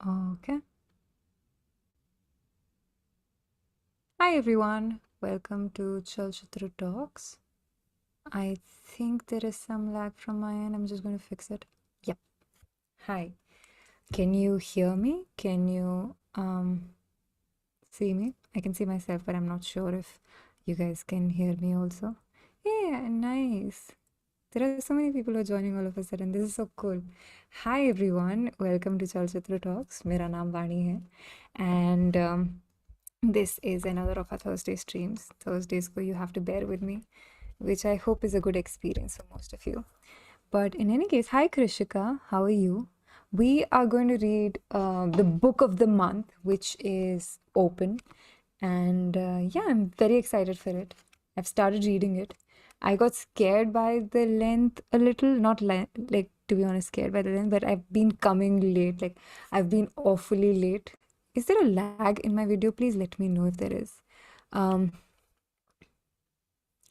Okay. Hi everyone. Welcome to Chalchitra Talks. I think there is some lag from my end. I'm just going to fix it. Yep. Hi. Can you hear me? Can you see me? I can see myself, but I'm not sure if you guys can hear me also. Yeah, nice. There are so many people who are joining all of a sudden. This is so cool. Hi everyone. Welcome to Chalchitra Talks. मेरा नाम वाणी है. And this is another of our Thursday streams. Thursdays go, you have to bear with me, which I hope is a good experience for most of you. But in any case, hi Krishika, how are you? We are going to read the book of the month, which is Open. And yeah, I'm very excited for it. I've started reading it. I got scared by the length a little, not like to be honest, scared by the length, but I've been coming late. Like I've been awfully late. Is there a lag in my video? Please let me know if there is. Um,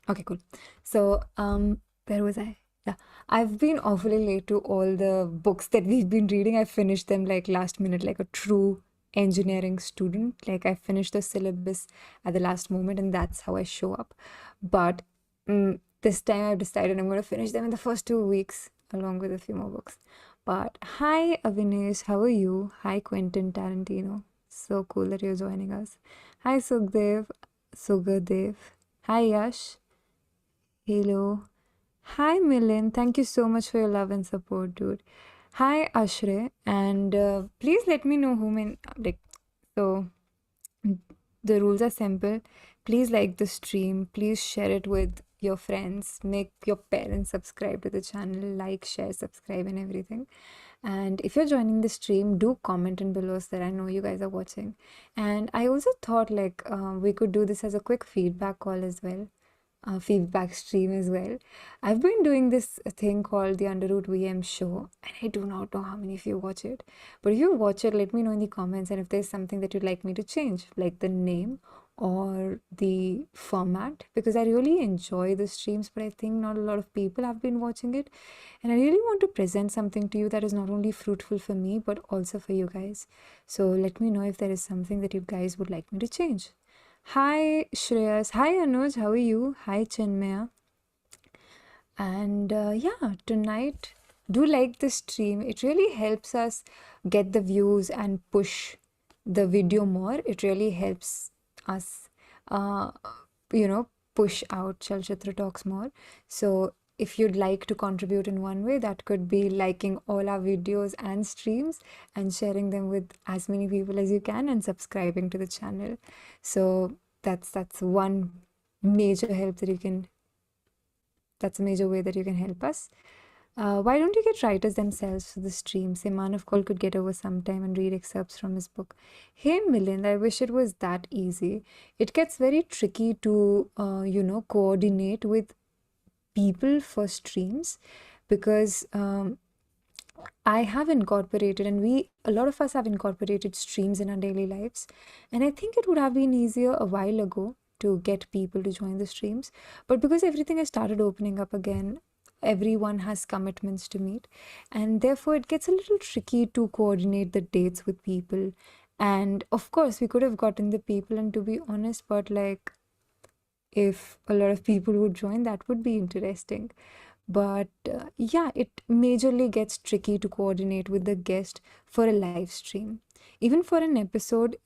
okay, cool. So, where was I? Yeah, I've been awfully late to all the books that we've been reading. I finished them like last minute, like a true engineering student. Like I finished the syllabus at the last moment, and that's how I show up. But this time I've decided I'm going to finish them in the first 2 weeks, along with a few more books. But hi, Avinash, how are you? Hi, Quentin Tarantino. So cool that you're joining us. Hi, Sugadev. Hi, Yash. Hello. Hi, Milan. Thank you so much for your love and support, dude. Hi, Ashray. And please let me know whom in like. So the rules are simple. Please like the stream. Please share it with your friends. Make your parents subscribe to the channel. Like, share, subscribe, and everything. And if you're joining the stream, do comment in below so that I know you guys are watching. And I also thought like we could do this as a quick feedback call as well. Feedback stream as well. I've been doing this thing called the Underroot VM show, and I do not know how many of you watch it. But if you watch it, let me know in the comments, and if there's something that you'd like me to change, like the name or the format, because I really enjoy the streams, but I think not a lot of people have been watching it. And I really want to present something to you that is not only fruitful for me, but also for you guys. So let me know if there is something that you guys would like me to change. Hi Shreyas. Hi Anuj. How are you? Hi Chinmaya. And yeah, tonight, do like the stream. It really helps us get the views and push the video more. It really helps us, uh, push out Chalchitra Talks more. So if you'd like to contribute in one way, that could be liking all our videos and streams and sharing them with as many people as you can and subscribing to the channel. So that's one major help that you can that's a major way that you can help us. Why don't you get writers themselves for the stream? Say Manav Kaul could get over sometime and read excerpts from his book. Hey Milind, I wish it was that easy. It gets very tricky to, coordinate with people for streams because I have incorporated, and a lot of us have incorporated streams in our daily lives. And I think it would have been easier a while ago to get people to join the streams. But because everything has started opening up again, everyone has commitments to meet. And therefore, it gets a little tricky to coordinate the dates with people. And of course, we could have gotten the people, and to be honest, but like, if a lot of people would join, that would be interesting. But yeah, it majorly gets tricky to coordinate with the guest for a live stream. Even for an episode,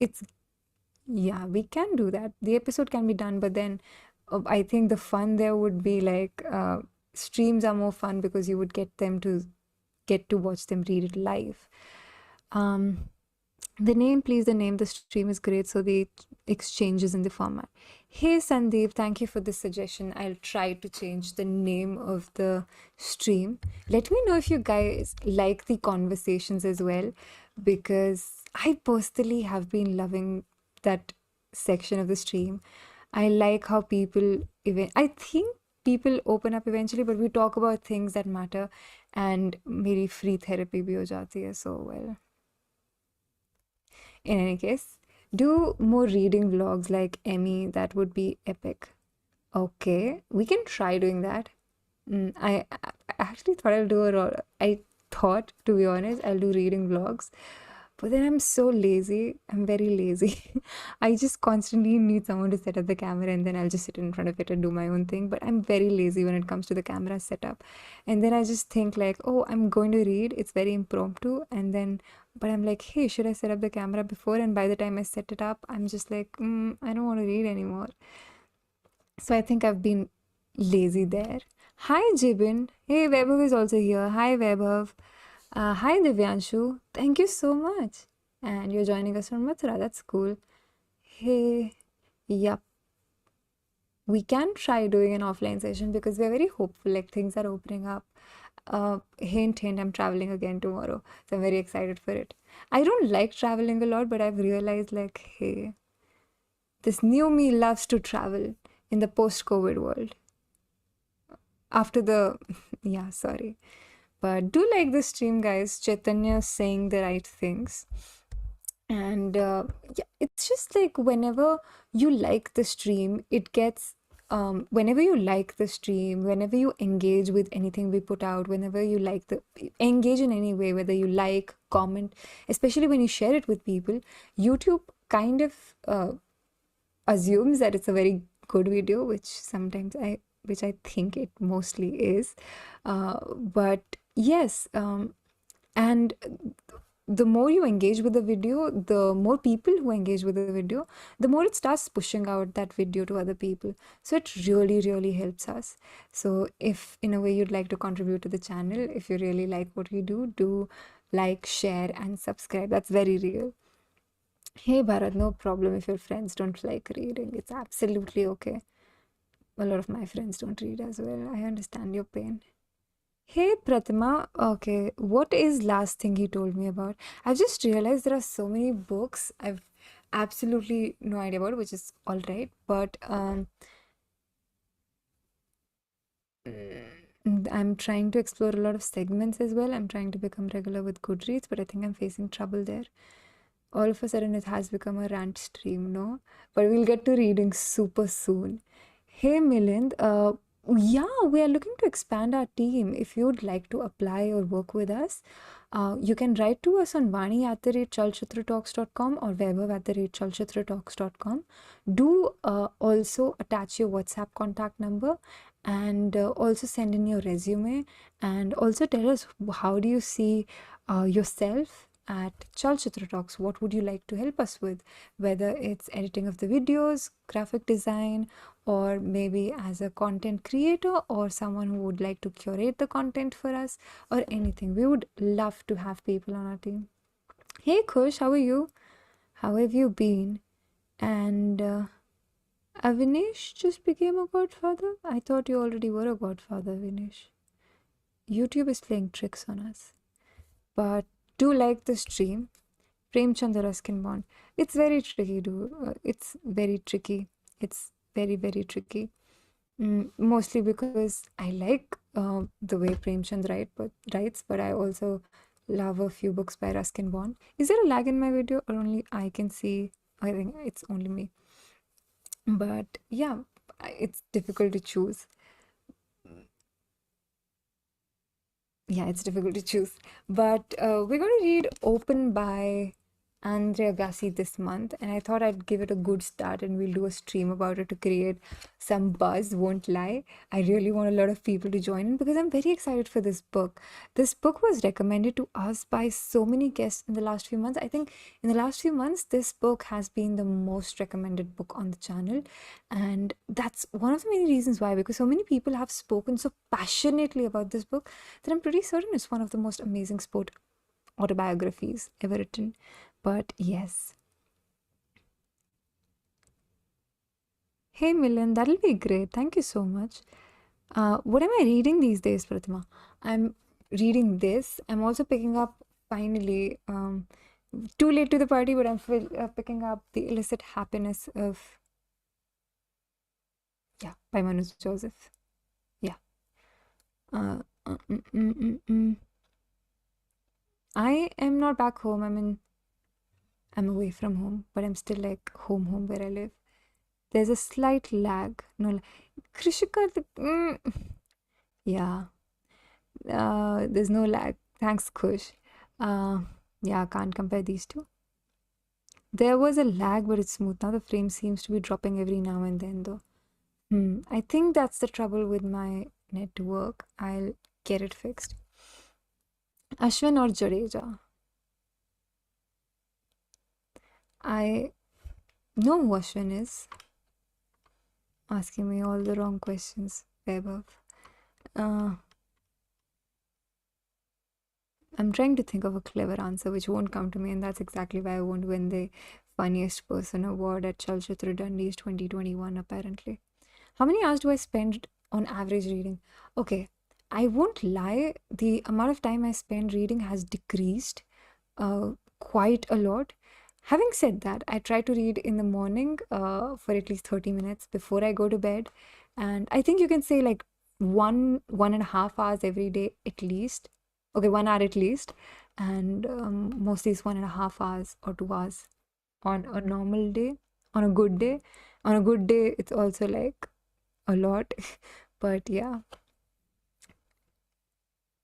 it's, yeah, we can do that. The episode can be done, but then I think the fun there would be like streams are more fun because you would get to watch them read it live. The name, the stream is great, so the exchanges in the format. Hey Sandeep, thank you for this suggestion. I'll try to change the name of the stream. Let me know if you guys like the conversations as well, because I personally have been loving that section of the stream. I like how I think people open up eventually, but we talk about things that matter, and मेरी free therapy भी हो जाती है, so well. In any case, do more reading vlogs like Emmy. That would be epic. Okay, we can try doing that. I actually thought I'll do a thought, to be honest, I'll do reading vlogs. But then I'm so lazy. I'm very lazy. I just constantly need someone to set up the camera and then I'll just sit in front of it and do my own thing. But I'm very lazy when it comes to the camera setup. And then I just think like, oh, I'm going to read. It's very impromptu. And then, but I'm like, hey, should I set up the camera before? And by the time I set it up, I'm just like, I don't want to read anymore. So I think I've been lazy there. Hi, Jibin. Hey, Vaibhav is also here. Hi, Vaibhav. Hi, Divyanshu. Thank you so much. And you're joining us from Mathura. That's cool. Hey, yup. We can try doing an offline session because we're very hopeful. Like things are opening up. Hint, hint, I'm traveling again tomorrow. So I'm very excited for it. I don't like traveling a lot, but I've realized like, hey, this new me loves to travel in the post-COVID world. After the, yeah, sorry. But do like the stream, guys. Chaitanya saying the right things. And yeah, it's just like whenever you like the stream, it gets, whenever you like the stream, whenever you engage with anything we put out, whenever you like the, engage in any way, whether you like, comment, especially when you share it with people, YouTube kind of assumes that it's a very good video, which I think it mostly is. But yes, and the more you engage with the video, the more people who engage with the video, the more it starts pushing out that video to other people. So it really, really helps us. So if in a way you'd like to contribute to the channel, if you really like what we do like, share, and subscribe. That's very real. Hey Bharat, no problem if your friends don't like reading. It's absolutely okay. A lot of my friends don't read as well. I understand your pain. Hey Pratima, okay, what is last thing he told me about? I've just realized there are so many books I've absolutely no idea about, which is all right. But I'm trying to explore a lot of segments as well. I'm trying to become regular with Goodreads, but I think I'm facing trouble there. All of a sudden, it has become a rant stream, no? But we'll get to reading super soon. Hey Milind, yeah, we are looking to expand our team. If you'd like to apply or work with us, you can write to us on Vaani @chalchitratalks.com or Vaibhav @chalchitratalks.com. Do also attach your WhatsApp contact number and also send in your resume and also tell us how do you see yourself at Chalchitra Talks. What would you like to help us with? Whether it's editing of the videos, graphic design, or maybe as a content creator or someone who would like to curate the content for us or anything. We would love to have people on our team. Hey Kush, how are you? How have you been? And Avinash just became a godfather? I thought you already were a godfather, Avinash. YouTube is playing tricks on us. But do like the stream. Premchand the Ruskin Bond. It's very tricky, dude. It's very tricky. It's very, very tricky. Mostly because I like the way Premchand writes, but I also love a few books by Ruskin Bond. Is there a lag in my video or only I can see? I think it's only me. But yeah, it's difficult to choose. Yeah, it's difficult to choose. But we're going to read Open by Andre Agassi this month, and I thought I'd give it a good start and we'll do a stream about it to create some buzz, won't lie. I really want a lot of people to join in because I'm very excited for this book. This book was recommended to us by so many guests in the last few months. I think in the last few months, this book has been the most recommended book on the channel, and that's one of the many reasons why, because so many people have spoken so passionately about this book that I'm pretty certain it's one of the most amazing sport autobiographies ever written. But yes. Hey Milan, that'll be great. Thank you so much. What am I reading these days, Pratima? I'm reading this. I'm also picking up, finally, too late to the party, but I'm picking up The Illicit Happiness of, yeah, by Manoj Joseph. Yeah. Uh, uh, mm, mm, mm, mm. I am not back home. I'm away from home, but I'm still like home where I live. There's a slight lag. No, Krishika, yeah. There's no lag. Thanks, Kush. Uh, yeah, can't compare these two. There was a lag, but it's smooth. Now the frame seems to be dropping every now and then, though. I think that's the trouble with my network. I'll get it fixed. Ashwin or Jadeja? I know who Ashwin is. Asking me all the wrong questions, Vaibhav. Uh, I'm trying to think of a clever answer which won't come to me, and that's exactly why I won't win the Funniest Person award at Chalchitra Talks 2021, apparently. How many hours do I spend on average reading? Okay, I won't lie, the amount of time I spend reading has decreased quite a lot. Having said that, I try to read in the morning for at least 30 minutes before I go to bed. And I think you can say like 1.5 hours every day at least. Okay, 1 hour at least. And mostly it's 1.5 hours or 2 hours on a normal day, on a good day. On a good day, it's also like a lot. But yeah.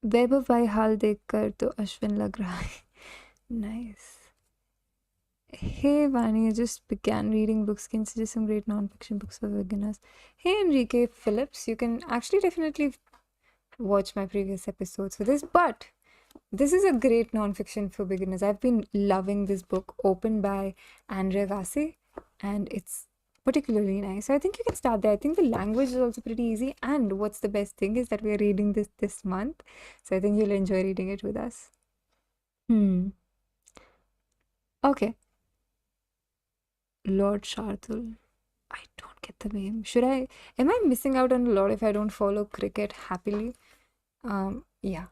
वैभव भाई हाल देखकर तो अश्विन लग रहा है. Nice. Hey Vani, I just began reading books. Can you suggest some great non-fiction books for beginners? Hey Enrique Phillips, you can actually definitely watch my previous episodes for this, but this is a great non-fiction for beginners. I've been loving this book, opened by Agassi, and it's particularly nice. So I think you can start there. I think the language is also pretty easy, and what's the best thing is that we are reading this month, so I think you'll enjoy reading it with us. Okay. Lord Shardul. I don't get the name. Am I missing out on a lot if I don't follow cricket happily? Yeah.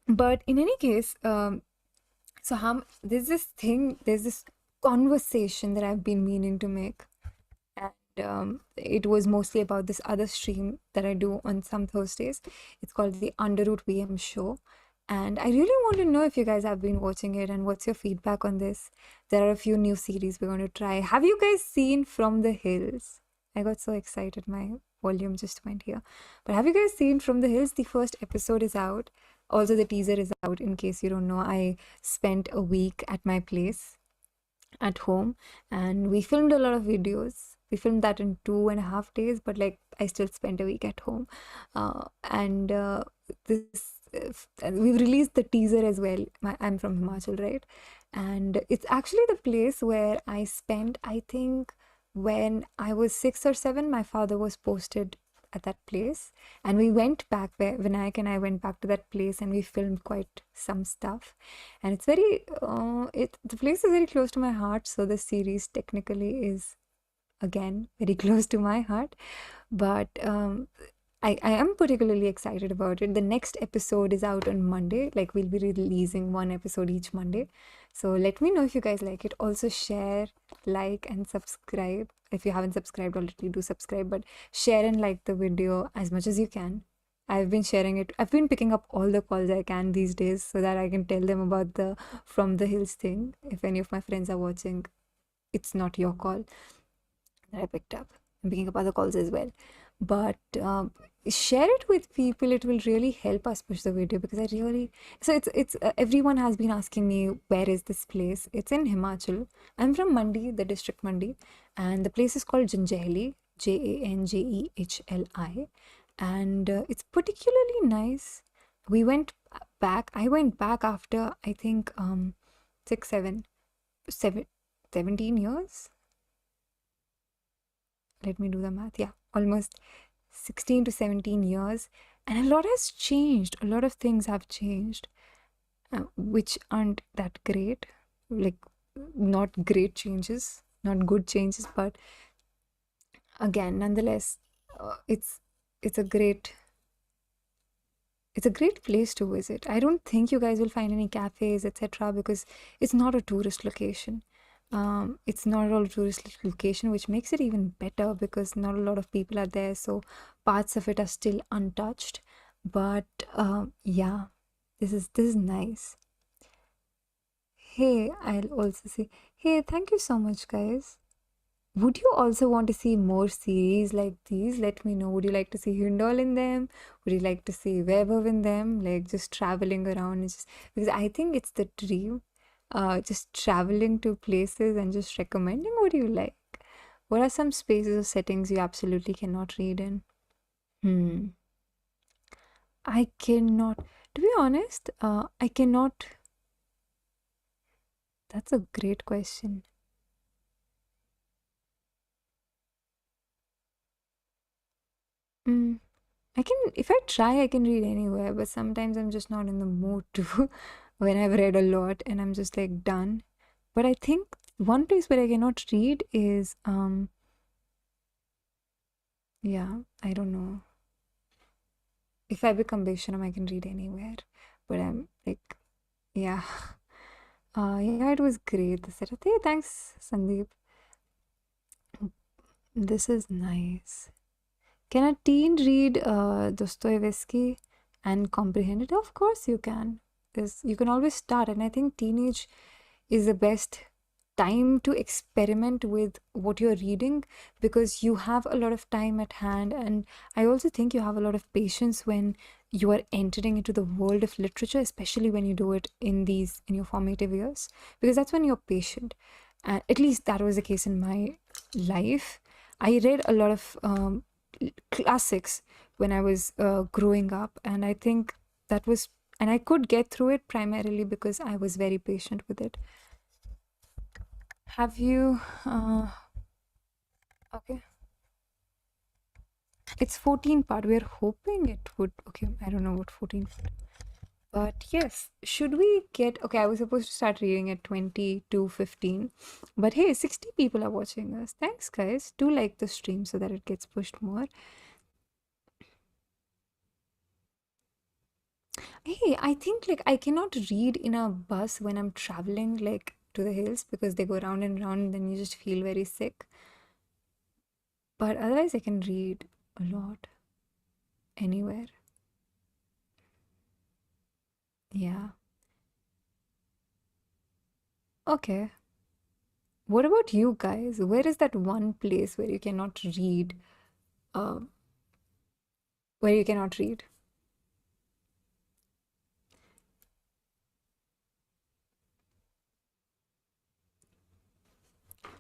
But in any case, there's this conversation that I've been meaning to make. And it was mostly about this other stream that I do on some Thursdays. It's called the Underroot VM show. And I really want to know if you guys have been watching it and what's your feedback on this. There are a few new series we're going to try. Have you guys seen From the Hills? I got so excited, my volume just went here. But have you guys seen From the Hills? The first episode is out. Also, the teaser is out. In case you don't know, I spent a week at my place at home and we filmed a lot of videos. We filmed that in 2.5 days, but like I still spent a week at home. And we've released the teaser as well. I'm from Himachal, right? And it's actually the place where I spent, I think, when I was 6 or 7, my father was posted at that place, and we went back where Vinayak and I went back to that place, and we filmed quite some stuff. And it's very, the place is very close to my heart, so the series technically is again very close to my heart. But I am particularly excited about it. The next episode is out on Monday. Like, we'll be releasing one episode each Monday. So let me know if you guys like it. Also share, like, and subscribe. If you haven't subscribed already, do subscribe. But share and like the video as much as you can. I've been sharing it. I've been picking up all the calls I can these days so that I can tell them about the From the Hills thing. If any of my friends are watching, it's not your call that I picked up. I'm picking up other calls as well. But share it with people. It will really help us push the video, because I really, so it's everyone has been asking me, where is this place? It's in Himachal. I'm from Mandi, the district Mandi, and the place is called Janjehli, Janjehli, and it's particularly nice. I went back after, I think, 17 years. Let me do the math. Yeah, almost 16 to 17 years. And a lot has changed. A lot of things have changed, which aren't that great. Like, not great changes, not good changes, but again, nonetheless, it's a great place to visit. I don't think you guys will find any cafes, etc., because it's not a tourist location. It's not all tourist location, which makes it even better because not a lot of people are there, so parts of it are still untouched. But yeah, this is nice. Hey, I'll also say, hey, thank you so much, guys. Would you also want to see more series like these? Let me know. Would you like to see Hindol in them? Would you like to see Vaibhav in them? Like just traveling around and just because I think it's the dream. Just traveling to places and just recommending what you like. What are some spaces or settings you absolutely cannot read in? Hmm. I cannot. To be honest, I cannot. That's a great question. Mm. I can, if I try, I can read anywhere, but sometimes I'm just not in the mood to when I've read a lot and I'm just like done. But I think one place where I cannot read is, yeah, I don't know. If I become Beshanam, I can read anywhere, but I'm like, yeah. Yeah, it was great. The setup. Hey, thanks, Sandeep. This is nice. Can a teen read Dostoevsky and comprehend it? Of course you can. You can always start, and I think teenage is the best time to experiment with what you're reading because you have a lot of time at hand, and I also think you have a lot of patience when you are entering into the world of literature, especially when you do it in your formative years, because that's when you're patient. And at least that was the case in my life. I read a lot of classics when I was growing up, and I think that was, and I could get through it primarily because I was very patient with it. Have you? Okay, it's 14 part. We're hoping it would. Okay, I don't know what 14 part. But yes, should we get? Okay, I was supposed to start reading at 20 to 15, but hey, 60 people are watching us. Thanks, guys. Do like the stream so that it gets pushed more. Hey, I think like I cannot read in a bus when I'm traveling like to the hills because they go round and round and then you just feel very sick. But otherwise I can read a lot anywhere. Yeah. Okay. What about you guys? Where is that one place where you cannot read? Uh, where you cannot read?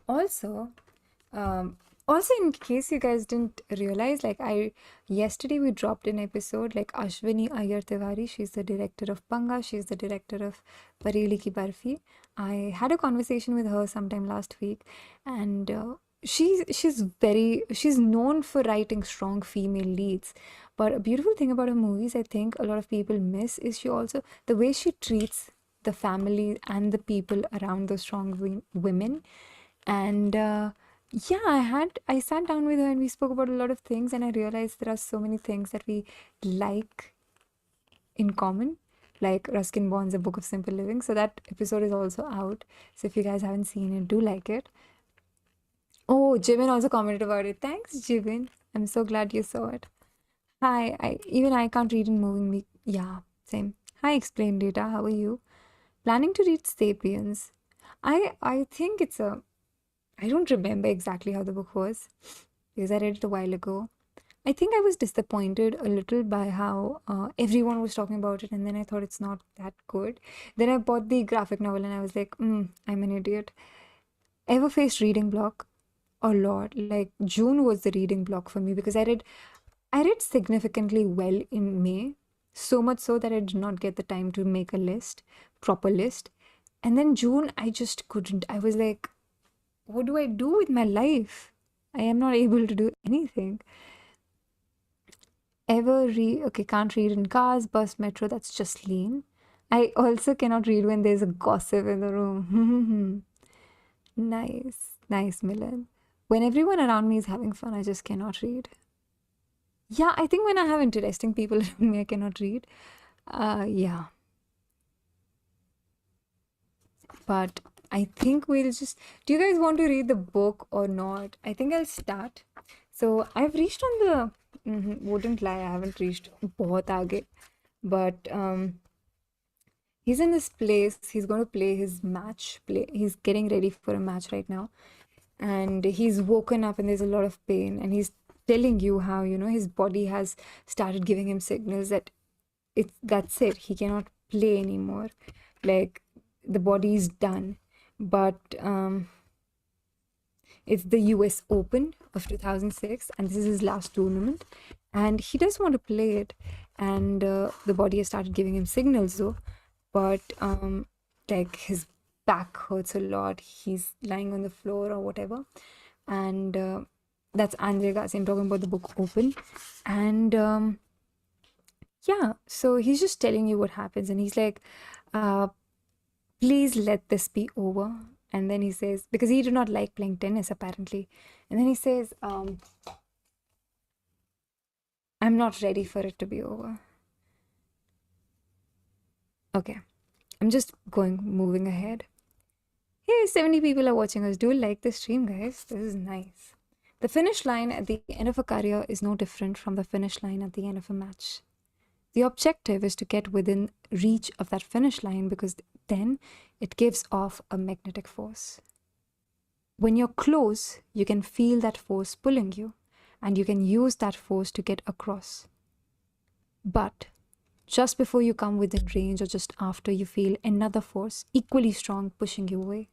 Also, Um, also, in case you guys didn't realize, like yesterday we dropped an episode like Ashwini Iyer Tiwari. She's the director of Panga. She's the director of Bareilly Ki Barfi. I had a conversation with her sometime last week, and she's known for writing strong female leads. But a beautiful thing about her movies, I think a lot of people miss, is she also the way she treats the family and the people around those strong women. And yeah, I sat down with her and we spoke about a lot of things, and I realized there are so many things that we like in common, like Ruskin Bond's A Book of Simple Living. So that episode is also out. So if you guys haven't seen it, do like it. Oh, Jimin also commented about it. Thanks, Jimin. I'm so glad you saw it. Hi, I can't read in moving me. Yeah, same. Hi, Explain Data. How are you? Planning to read Sapiens. I think it's a I don't remember exactly how the book was because I read it a while ago. I think I was disappointed a little by how everyone was talking about it, and then I thought it's not that good. Then I bought the graphic novel and I was like, I'm an idiot. Ever faced reading block? A lot. Like June was the reading block for me because I read significantly well in May, so much so that I did not get the time to make a proper list. And then June, I just couldn't. I was like, what do I do with my life? I am not able to do anything. Okay, can't read in cars, bus, metro, that's just lean. I also cannot read when there's a gossip in the room. Nice, nice, Milan. When everyone around me is having fun, I just cannot read. Yeah, I think when I have interesting people around me, I cannot read. Yeah, but I think we'll just. Do you guys want to read the book or not? I think I'll start. So I've reached on the. Wouldn't lie, I haven't reached बहुत आगे, but he's in this place. He's going to play his match. He's getting ready for a match right now. and he's woken up and there's a lot of pain, and he's telling you how, his body has started giving him signals that that's it, he cannot play anymore, like the body is done. But it's the US Open of 2006, and this is his last tournament, and he does want to play it, and the body has started giving him signals though. But like his back hurts a lot, he's lying on the floor or whatever, and that's Andre Agassi. I'm talking about the book Open, and yeah, so he's just telling you what happens, and he's like, please let this be over. And then he says, because he did not like playing tennis apparently, and then he says, I'm not ready for it to be over. Okay, I'm just moving ahead. Hey, 70 people are watching us. Do you like the stream, guys? This is nice. The finish line at the end of a career is no different from the finish line at the end of a match. The objective is to get within reach of that finish line, because then it gives off a magnetic force. When you're close, you can feel that force pulling you, and you can use that force to get across. But just before you come within range, or just after, you feel another force equally strong pushing you away.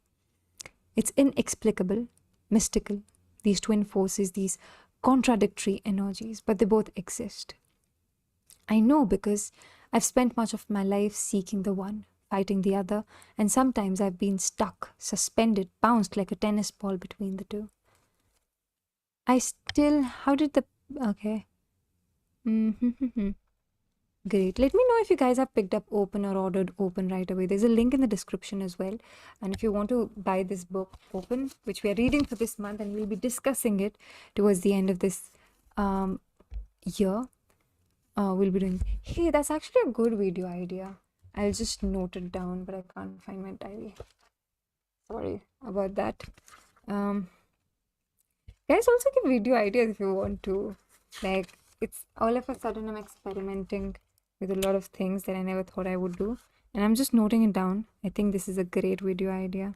It's inexplicable, mystical, these twin forces, these contradictory energies, but they both exist. I know because I've spent much of my life seeking the one, fighting the other, and sometimes I've been stuck, suspended, bounced like a tennis ball between the two. Okay. Great. Let me know if you guys have picked up Open or ordered Open right away. There's a link in the description as well. And if you want to buy this book, Open, which we are reading for this month, and we'll be discussing it towards the end of this year, we'll be doing. Hey, that's actually a good video idea. I'll just note it down, but I can't find my diary. Sorry about that. Guys, also give video ideas if you want to. Like, it's all of a sudden I'm experimenting with a lot of things that I never thought I would do, and I'm just noting it down. I think this is a great video idea.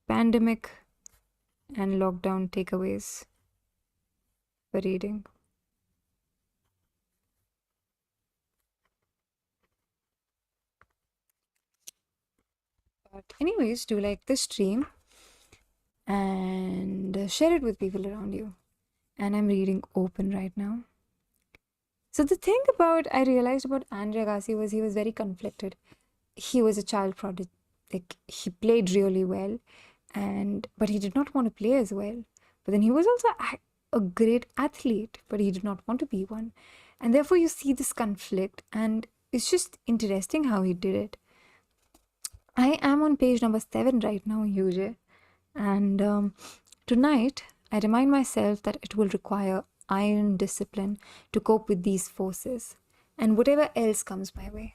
Pandemic and lockdown takeaways for reading. But anyways, do like this stream and share it with people around you. And I'm reading Open right now. So the thing I realized about Andre Agassi was he was very conflicted. He was a child prodigy. Like, he played really well, but he did not want to play as well. But then he was also a great athlete, but he did not want to be one. And therefore you see this conflict, and it's just interesting how he did it. I am on page number 7 right now, Yuji. And tonight, I remind myself that it will require iron discipline to cope with these forces and whatever else comes my way.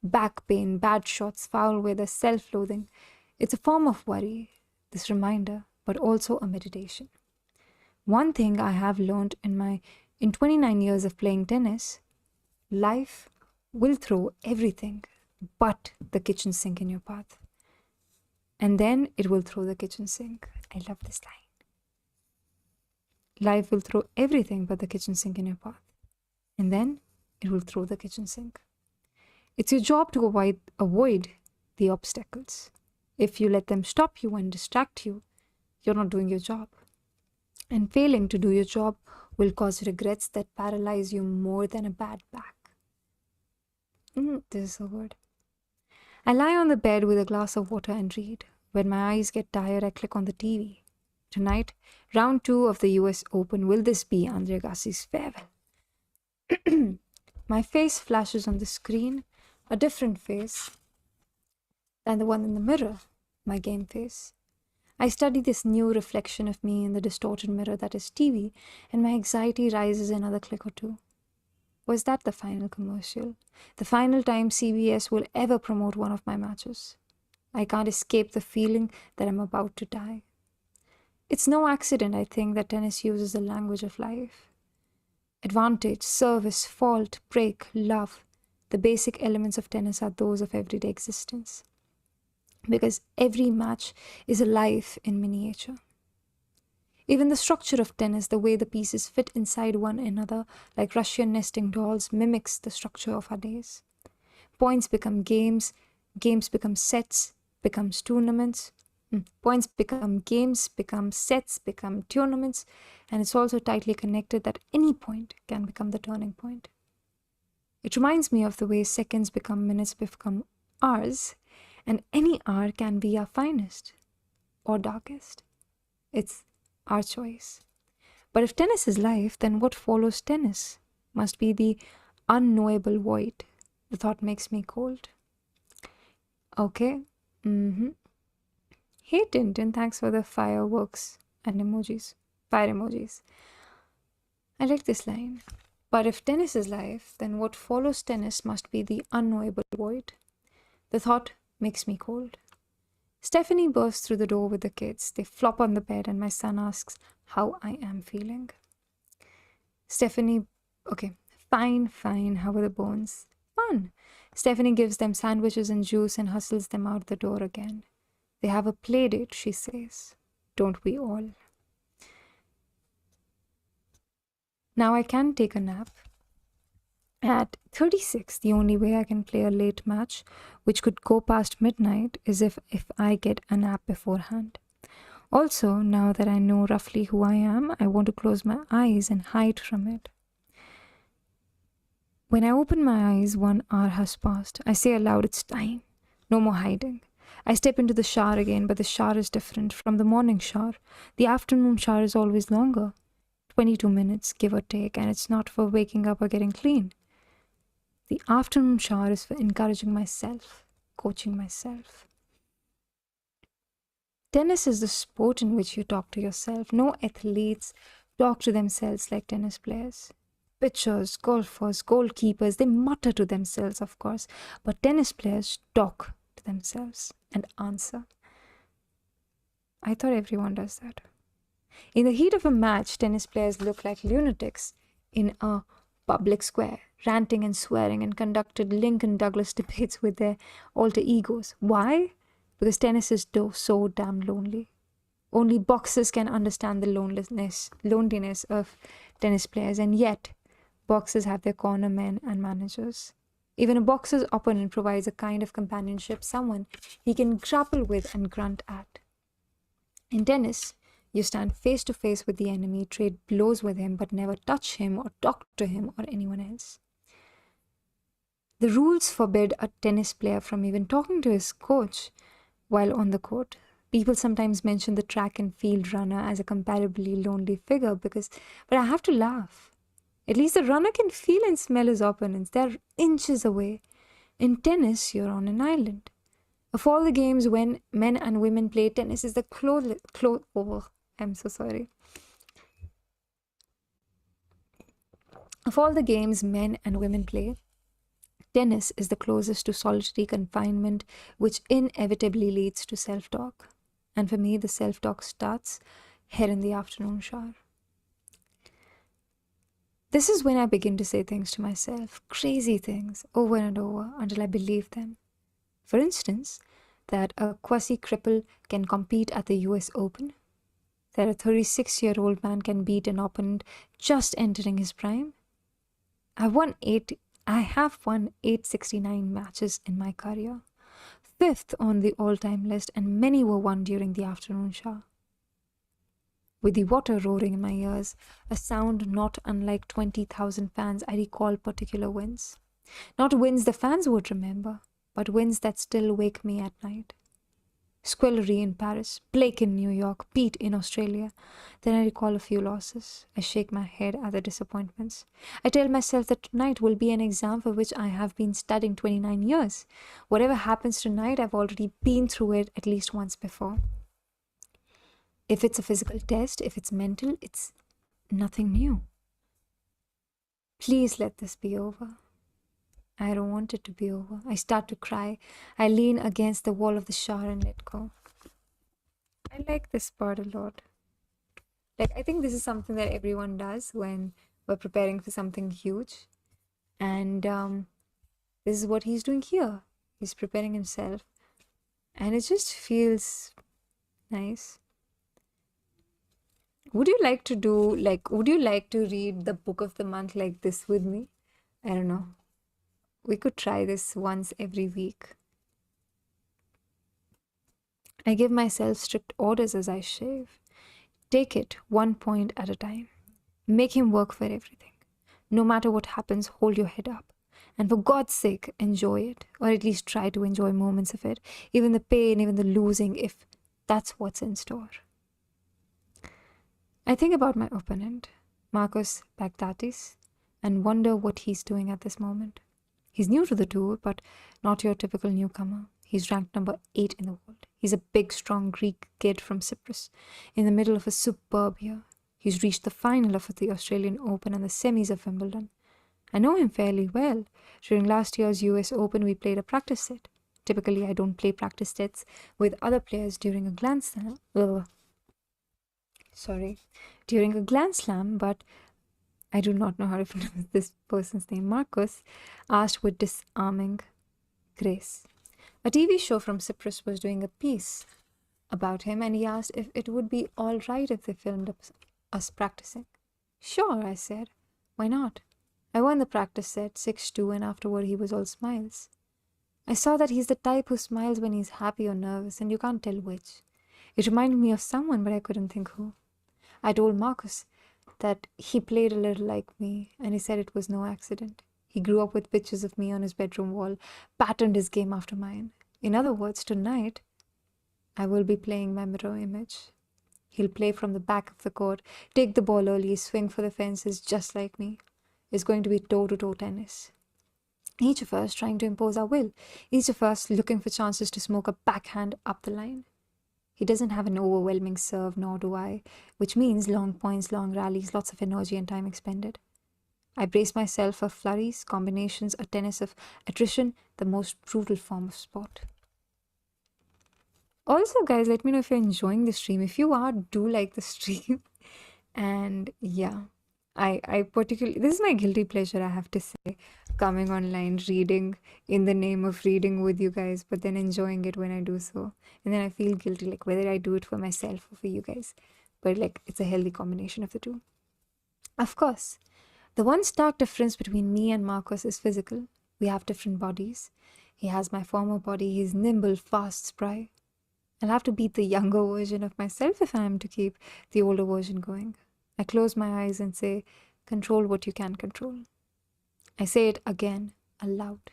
Back pain, bad shots, foul weather, self-loathing. It's a form of worry, this reminder, but also a meditation. One thing I have learned in 29 years of playing tennis, life will throw everything but the kitchen sink in your path. And then it will throw the kitchen sink. I love this line. Life will throw everything but the kitchen sink in your path. And then it will throw the kitchen sink. It's your job to avoid the obstacles. If you let them stop you and distract you, you're not doing your job. And failing to do your job will cause regrets that paralyze you more than a bad back. This is so good. I lie on the bed with a glass of water and read. When my eyes get tired, I click on the TV. Tonight, round 2 of the US Open. Will this be Andre Agassi's farewell? My face flashes on the screen, a different face than the one in the mirror, my game face. I study this new reflection of me in the distorted mirror that is TV, and my anxiety rises another click or two. Was that the final commercial? The final time CBS will ever promote one of my matches? I can't escape the feeling that I'm about to die. It's no accident, I think, that tennis uses the language of life. Advantage, service, fault, break, love. The basic elements of tennis are those of everyday existence. because every match is a life in miniature. Even the structure of tennis, the way the pieces fit inside one another like Russian nesting dolls, mimics the structure of our days. Points become games, games become sets, becomes tournaments. Points become games, become sets, become tournaments, and it's also tightly connected that any point can become the turning point. It reminds me of the way seconds become minutes, become hours, and any hour can be our finest or darkest. It's our choice. But if tennis is life, then what follows tennis must be the unknowable void. The thought makes me cold. Okay. Hey Tintin, thanks for the fireworks and emojis. Fire emojis. I like this line. But if tennis is life, then what follows tennis must be the unknowable void. The thought makes me cold. Stephanie bursts through the door with the kids. They flop on the bed, and my son asks how I am feeling. Stephanie, okay, fine, how are the bones? Fun. Stephanie gives them sandwiches and juice and hustles them out the door again. They have a play date, she says. Don't we all? Now I can take a nap. At 36, the only way I can play a late match, which could go past midnight, is if I get a nap beforehand. Also, now that I know roughly who I am, I want to close my eyes and hide from it. When I open my eyes, 1 hour has passed. I say aloud, it's time. No more hiding. I step into the shower again, but the shower is different from the morning shower. The afternoon shower is always longer. 22 minutes, give or take, and it's not for waking up or getting clean. The afternoon shower is for encouraging myself, coaching myself. Tennis is the sport in which you talk to yourself. No athletes talk to themselves like tennis players. Pitchers, golfers, goalkeepers, they mutter to themselves, of course, but tennis players talk to themselves and answer. I thought everyone does that. In the heat of a match, tennis players look like lunatics in a public square, ranting and swearing, and conducted Lincoln Douglas debates with their alter egos. Why? Because tennis is so damn lonely. Only boxers can understand the loneliness of tennis players, and yet boxers have their corner men and managers. Even a boxer's opponent provides a kind of companionship, someone he can grapple with and grunt at. In tennis, you stand face to face with the enemy, trade blows with him, but never touch him or talk to him or anyone else. The rules forbid a tennis player from even talking to his coach while on the court. People sometimes mention the track and field runner as a comparably lonely figure, but I have to laugh. At least the runner can feel and smell his opponents. They're inches away. In tennis, you're on an island. Of all the games when men and women play, tennis is the I'm so sorry. Of all the games men and women play, tennis is the closest to solitary confinement, which inevitably leads to self-talk. And for me, the self-talk starts here in the afternoon shower. This is when I begin to say things to myself, crazy things, over and over, until I believe them. For instance, that a quasi-cripple can compete at the US Open, that a 36-year-old man can beat an opponent just entering his prime. I have won 869 matches in my career, 5th on the all-time list, and many were won during the afternoon shower. With the water roaring in my ears, a sound not unlike 20,000 fans, I recall particular wins. Not wins the fans would remember, but wins that still wake me at night. Squillery in Paris, Blake in New York, Pete in Australia. Then I recall a few losses. I shake my head at the disappointments. I tell myself that tonight will be an exam for which I have been studying 29 years. Whatever happens tonight, I've already been through it at least once before. If it's a physical test, if it's mental, it's nothing new. Please let this be over. I don't want it to be over. I start to cry. I lean against the wall of the shower and let go. I like this part a lot. I think this is something that everyone does when we're preparing for something huge. And this is what he's doing here. He's preparing himself. and it just feels nice. Would you like to would you like to read the book of the month like this with me? I don't know. We could try this once every week. I give myself strict orders as I shave. Take it one point at a time. Make him work for everything. No matter what happens, hold your head up. And for God's sake, enjoy it, or at least try to enjoy moments of it, even the pain, even the losing, if that's what's in store. I think about my opponent, Marcus Bagdatis, and wonder what he's doing at this moment. He's new to the tour, but not your typical newcomer. He's ranked number 8 in the world. He's a big, strong Greek kid from Cyprus, in the middle of a superb year. He's reached the final of the Australian Open and the semis of Wimbledon. I know him fairly well. During last year's US Open, we played a practice set. Typically, I don't play practice sets with other players during a Grand Slam. During a Grand Slam, but I do not know how to pronounce this person's name. Marcus asked with disarming grace. A TV show from Cyprus was doing a piece about him, and he asked if it would be all right if they filmed us practicing. Sure, I said. Why not? I won the practice set 6-2, and afterward he was all smiles. I saw that he's the type who smiles when he's happy or nervous, and you can't tell which. It reminded me of someone, but I couldn't think who. I told Marcus that he played a little like me, and he said it was no accident. He grew up with pictures of me on his bedroom wall, patterned his game after mine. In other words, tonight, I will be playing my mirror image. He'll play from the back of the court, take the ball early, swing for the fences just like me. It's going to be toe-to-toe tennis. Each of us trying to impose our will. Each of us looking for chances to smoke a backhand up the line. He doesn't have an overwhelming serve, nor do I, which means long points, long rallies, lots of energy and time expended. I brace myself for flurries, combinations, a tennis of attrition, the most brutal form of sport. Also, guys, let me know if you're enjoying the stream. If you are, do like the stream. And yeah, I particularly, this is my guilty pleasure, I have to say, coming online, reading in the name of reading with you guys, but then enjoying it when I do so. And then I feel guilty, like whether I do it for myself or for you guys. But like, it's a healthy combination of the two. Of course, the one stark difference between me and Marcus is physical. We have different bodies. He has my former body. He's nimble, fast, spry. I'll have to beat the younger version of myself if I am to keep the older version going. I close my eyes and say, control what you can control. I say it again, aloud.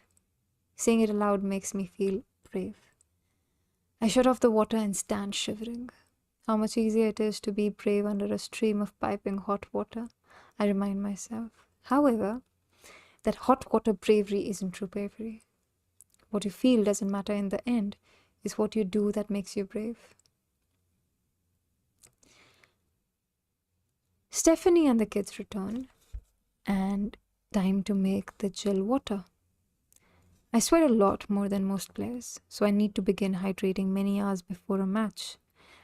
Saying it aloud makes me feel brave. I shut off the water and stand shivering. How much easier it is to be brave under a stream of piping hot water, I remind myself. However, that hot water bravery isn't true bravery. What you feel doesn't matter in the end. It's what you do that makes you brave. Stephanie and the kids return, and time to make the gel water. I sweat a lot more than most players, so I need to begin hydrating many hours before a match.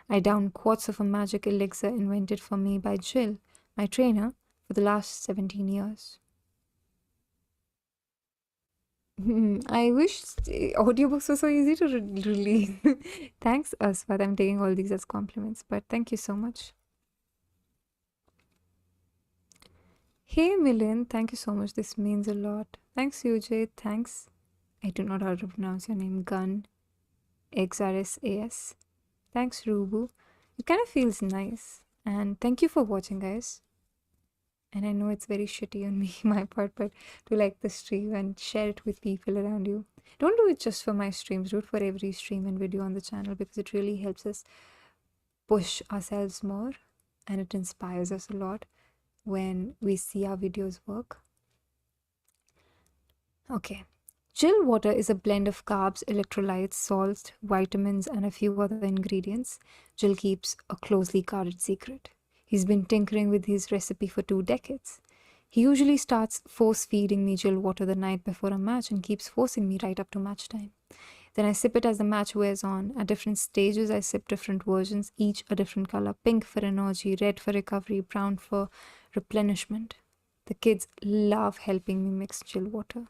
I down quarts of a magic elixir invented for me by Jill, my trainer, for the last 17 years. I wish audiobooks were so easy to release. Thanks, Aswad. I'm taking all these as compliments, but thank you so much. Hey, Milind, thank you so much. This means a lot. Thanks, UJ. Thanks. I do not know how to pronounce your name. Gun. XRSAS. Thanks, Rubu. It kind of feels nice. And thank you for watching, guys. And I know it's very shitty on me, my part, but do like the stream and share it with people around you. Don't do it just for my streams. Do it for every stream and video on the channel because it really helps us push ourselves more and it inspires us a lot when we see our videos work. Okay. Jill water is a blend of carbs, electrolytes, salts, vitamins, and a few other ingredients. Jill keeps a closely guarded secret. He's been tinkering with his recipe for 2 decades. He usually starts force-feeding me Jill water the night before a match and keeps forcing me right up to match time. Then I sip it as the match wears on. At different stages, I sip different versions, each a different color. Pink for energy, red for recovery, brown for replenishment. The kids love helping me mix Jill water.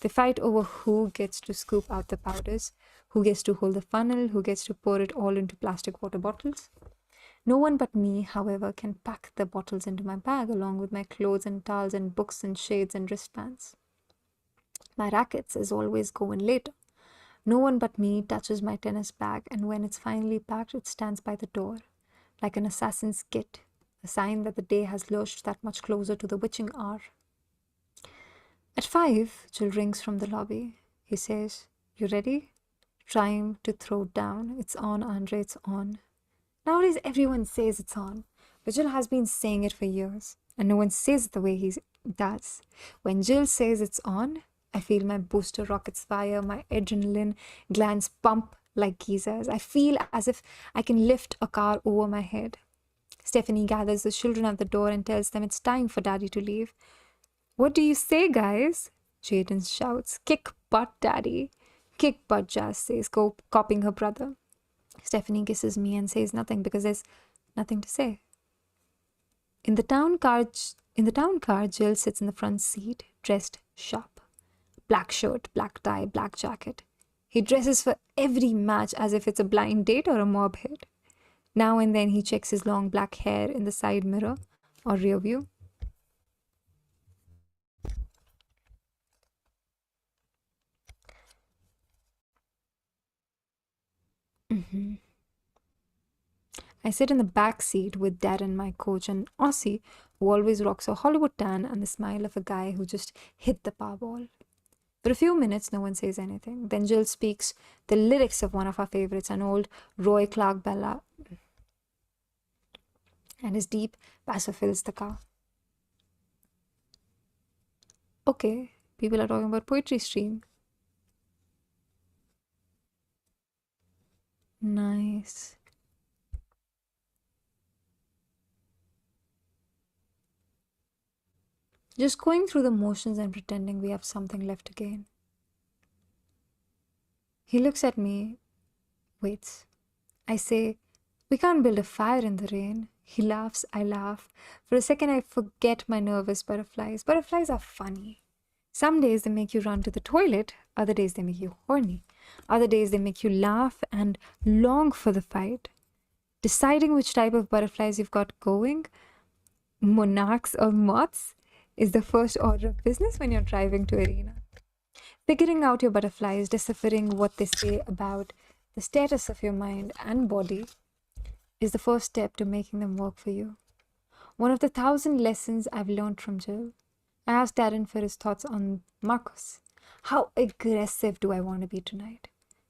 They fight over who gets to scoop out the powders, who gets to hold the funnel, who gets to pour it all into plastic water bottles. No one but me, however, can pack the bottles into my bag along with my clothes and towels and books and shades and wristbands. My rackets is always going later. No one but me touches my tennis bag, and when it's finally packed, it stands by the door, like an assassin's kit, a sign that the day has lurched that much closer to the witching hour. At 5, Jill rings from the lobby. He says, "You ready?" Time to throw down. It's on, Andre, it's on. Nowadays, everyone says it's on. But Jill has been saying it for years, and no one says it the way he does. When Jill says it's on, I feel my booster rockets fire, my adrenaline glands pump like geysers. I feel as if I can lift a car over my head. Stephanie gathers the children at the door and tells them it's time for Daddy to leave. "What do you say, guys?" Jaden shouts. "Kick butt, Daddy." "Kick butt," Jazz says, copying her brother. Stephanie kisses me and says nothing because there's nothing to say. In the town car, Jill sits in the front seat, dressed sharp. Black shirt, black tie, black jacket. He dresses for every match as if it's a blind date or a mob hit. Now and then he checks his long black hair in the side mirror or rear view. I sit in the back seat with Darren, my coach, and Aussie, who always rocks a Hollywood tan and the smile of a guy who just hit the Powerball. For a few minutes, no one says anything. Then Jill speaks the lyrics of one of our favorites, an old Roy Clark ballad, and his deep basso fills the car. Okay, people are talking about poetry stream. Nice. Just going through the motions and pretending we have something left to gain. He looks at me, waits. I say, "We can't build a fire in the rain." He laughs, I laugh. For a second, I forget my nervous butterflies. Butterflies are funny. Some days they make you run to the toilet, other days they make you horny. Other days they make you laugh and long for the fight. Deciding which type of butterflies you've got going, monarchs or moths, is the first order of business when you're driving to arena. Figuring out your butterflies, deciphering what they say about the status of your mind and body, is the first step to making them work for you. One of the 1,000 lessons I've learned from Jill. I asked Darren for his thoughts on Marcus. How aggressive do I want to be tonight?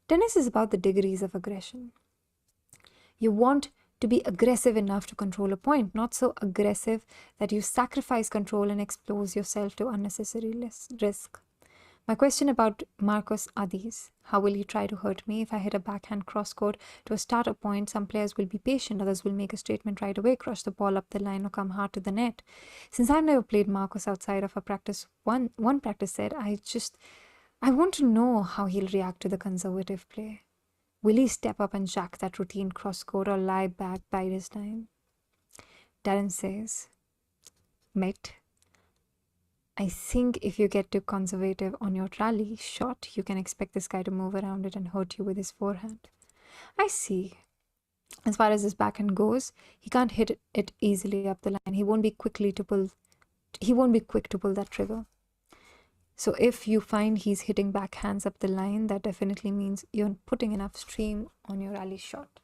Tennis is about the degrees of aggression. You want to be aggressive enough to control a point, not so aggressive that you sacrifice control and expose yourself to unnecessary risk. My question about Marcus are these. How will he try to hurt me if I hit a backhand crosscourt to a starter point? Some players will be patient, others will make a statement right away, crush the ball up the line or come hard to the net. Since I've never played Marcus outside of a practice, one practice set, I want to know how he'll react to the conservative play. Will he step up and jack that routine crosscourt or lie back, bide his time? Darren says, "Mate, I think if you get too conservative on your rally shot, you can expect this guy to move around it and hurt you with his forehand." I see. As far as his backhand goes, he can't hit it easily up the line. He won't be quick to pull that trigger. So if you find he's hitting backhands up the line, that definitely means you're putting enough stream on your rally shot.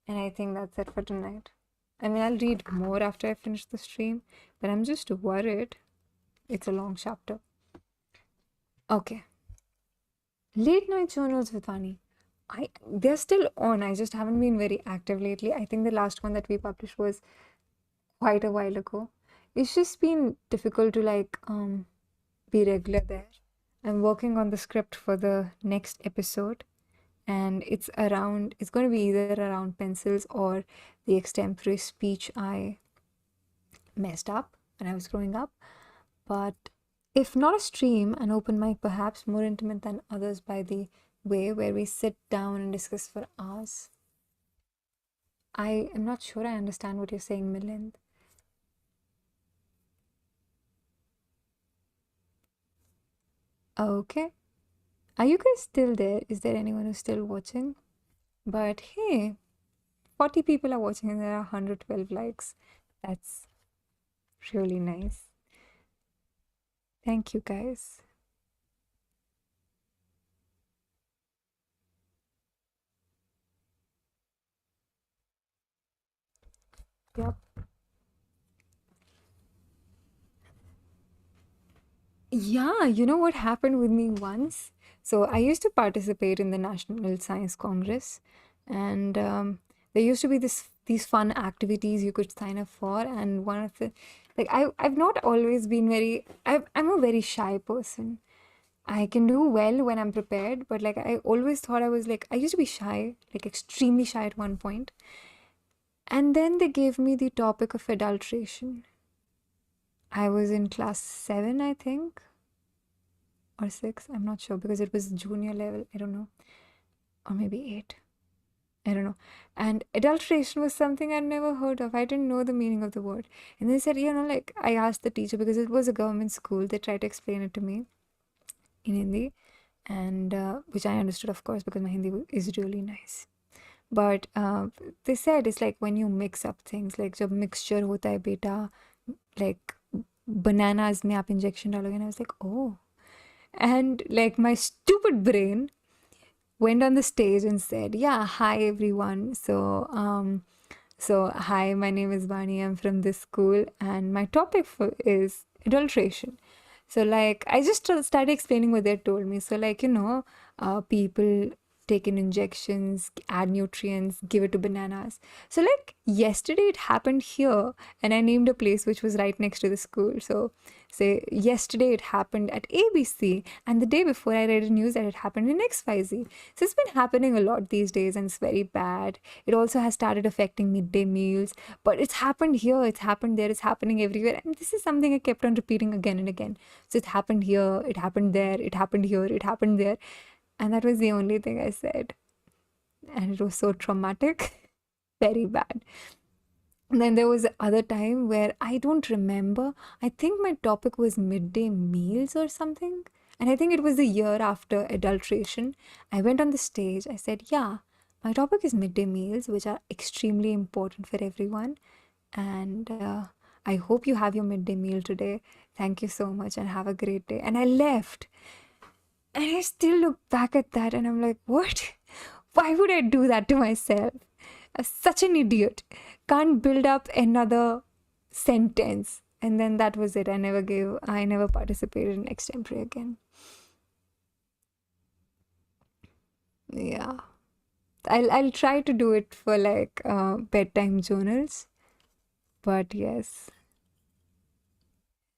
And I think that's it for tonight. I mean, I'll read more after I finish the stream, but I'm just worried. It's a long chapter. Okay. Late night journals with Vaani. They're still on. I just haven't been very active lately. I think the last one that we published was quite a while ago. It's just been difficult to be regular there. I'm working on the script for the next episode, and it's going to be either around pencils or the extempore speech I messed up when I was growing up. But if not a stream, an open mic, perhaps more intimate than others by the way, where we sit down and discuss for hours. I am not sure I understand what you're saying, Milind. Okay. Are you guys still there? Is there anyone who's still watching? But hey, 40 people are watching and there are 112 likes. That's really nice. Thank you guys. Yep. Yeah, you know what happened with me once? So I used to participate in the National Science Congress, and there used to be these fun activities you could sign up for. And one of the like I've not always been I'm a very shy person. I can do well when I'm prepared, but like I always thought I used to be shy, like extremely shy at one point. And then they gave me the topic of adulteration. I was in class 7, I think, or 6. I'm not sure because it was junior level. I don't know. Or maybe 8. I don't know. And adulteration was something I'd never heard of. I didn't know the meaning of the word. And they said, like, I asked the teacher because it was a government school. They tried to explain it to me in Hindi, and which I understood, of course, because my Hindi is really nice. But they said it's like when you mix up things, like जब mixture होता है बेटा, like bananas में आप injection डालोगे, and I was like, oh. And like my stupid brain went on the stage and said, yeah, hi everyone. So hi, my name is Vaani. I'm from this school, and my topic is adulteration. So like I just started explaining what they told me. So like people take in injections, add nutrients, give it to bananas. So like yesterday it happened here, and I named a place which was right next to the school. So say yesterday it happened at ABC, and the day before I read a news that it happened in XYZ. So it's been happening a lot these days, and it's very bad. It also has started affecting midday meals, but it's happened here, it's happened there, it's happening everywhere. And this is something I kept on repeating again and again. So it happened here, it happened there, it happened here, it happened there. And that was the only thing I said. And it was so traumatic, very bad. And then there was other time where I don't remember. I think my topic was midday meals or something. And I think it was the year after adulteration. I went on the stage. I said, yeah, my topic is midday meals, which are extremely important for everyone. And I hope you have your midday meal today. Thank you so much and have a great day. And I left. And I still look back at that and I'm like, what? Why would I do that to myself? I'm such an idiot. Can't build up another sentence. And then that was it. I never participated in extempore again. Yeah. I'll try to do it for like bedtime journals. But yes.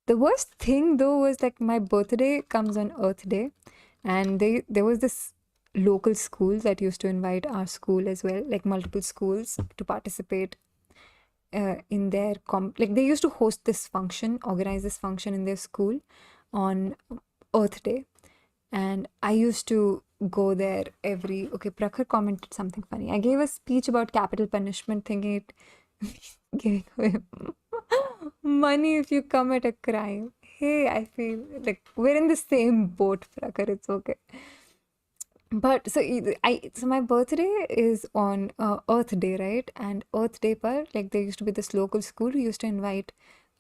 The worst thing though was like my birthday comes on Earth Day, and there was this local school that used to invite our school as well, like multiple schools to participate in their like they used to host this function, organize this function in their school on Earth Day, and I used to go there every. Okay, Prakhar commented something funny. I gave a speech about capital punishment, thinking it giving away money if you commit a crime. Hey, I feel like we're in the same boat, Prakhar. It's okay. But so my birthday is on Earth Day, right? And Earth Day par like there used to be this local school who used to invite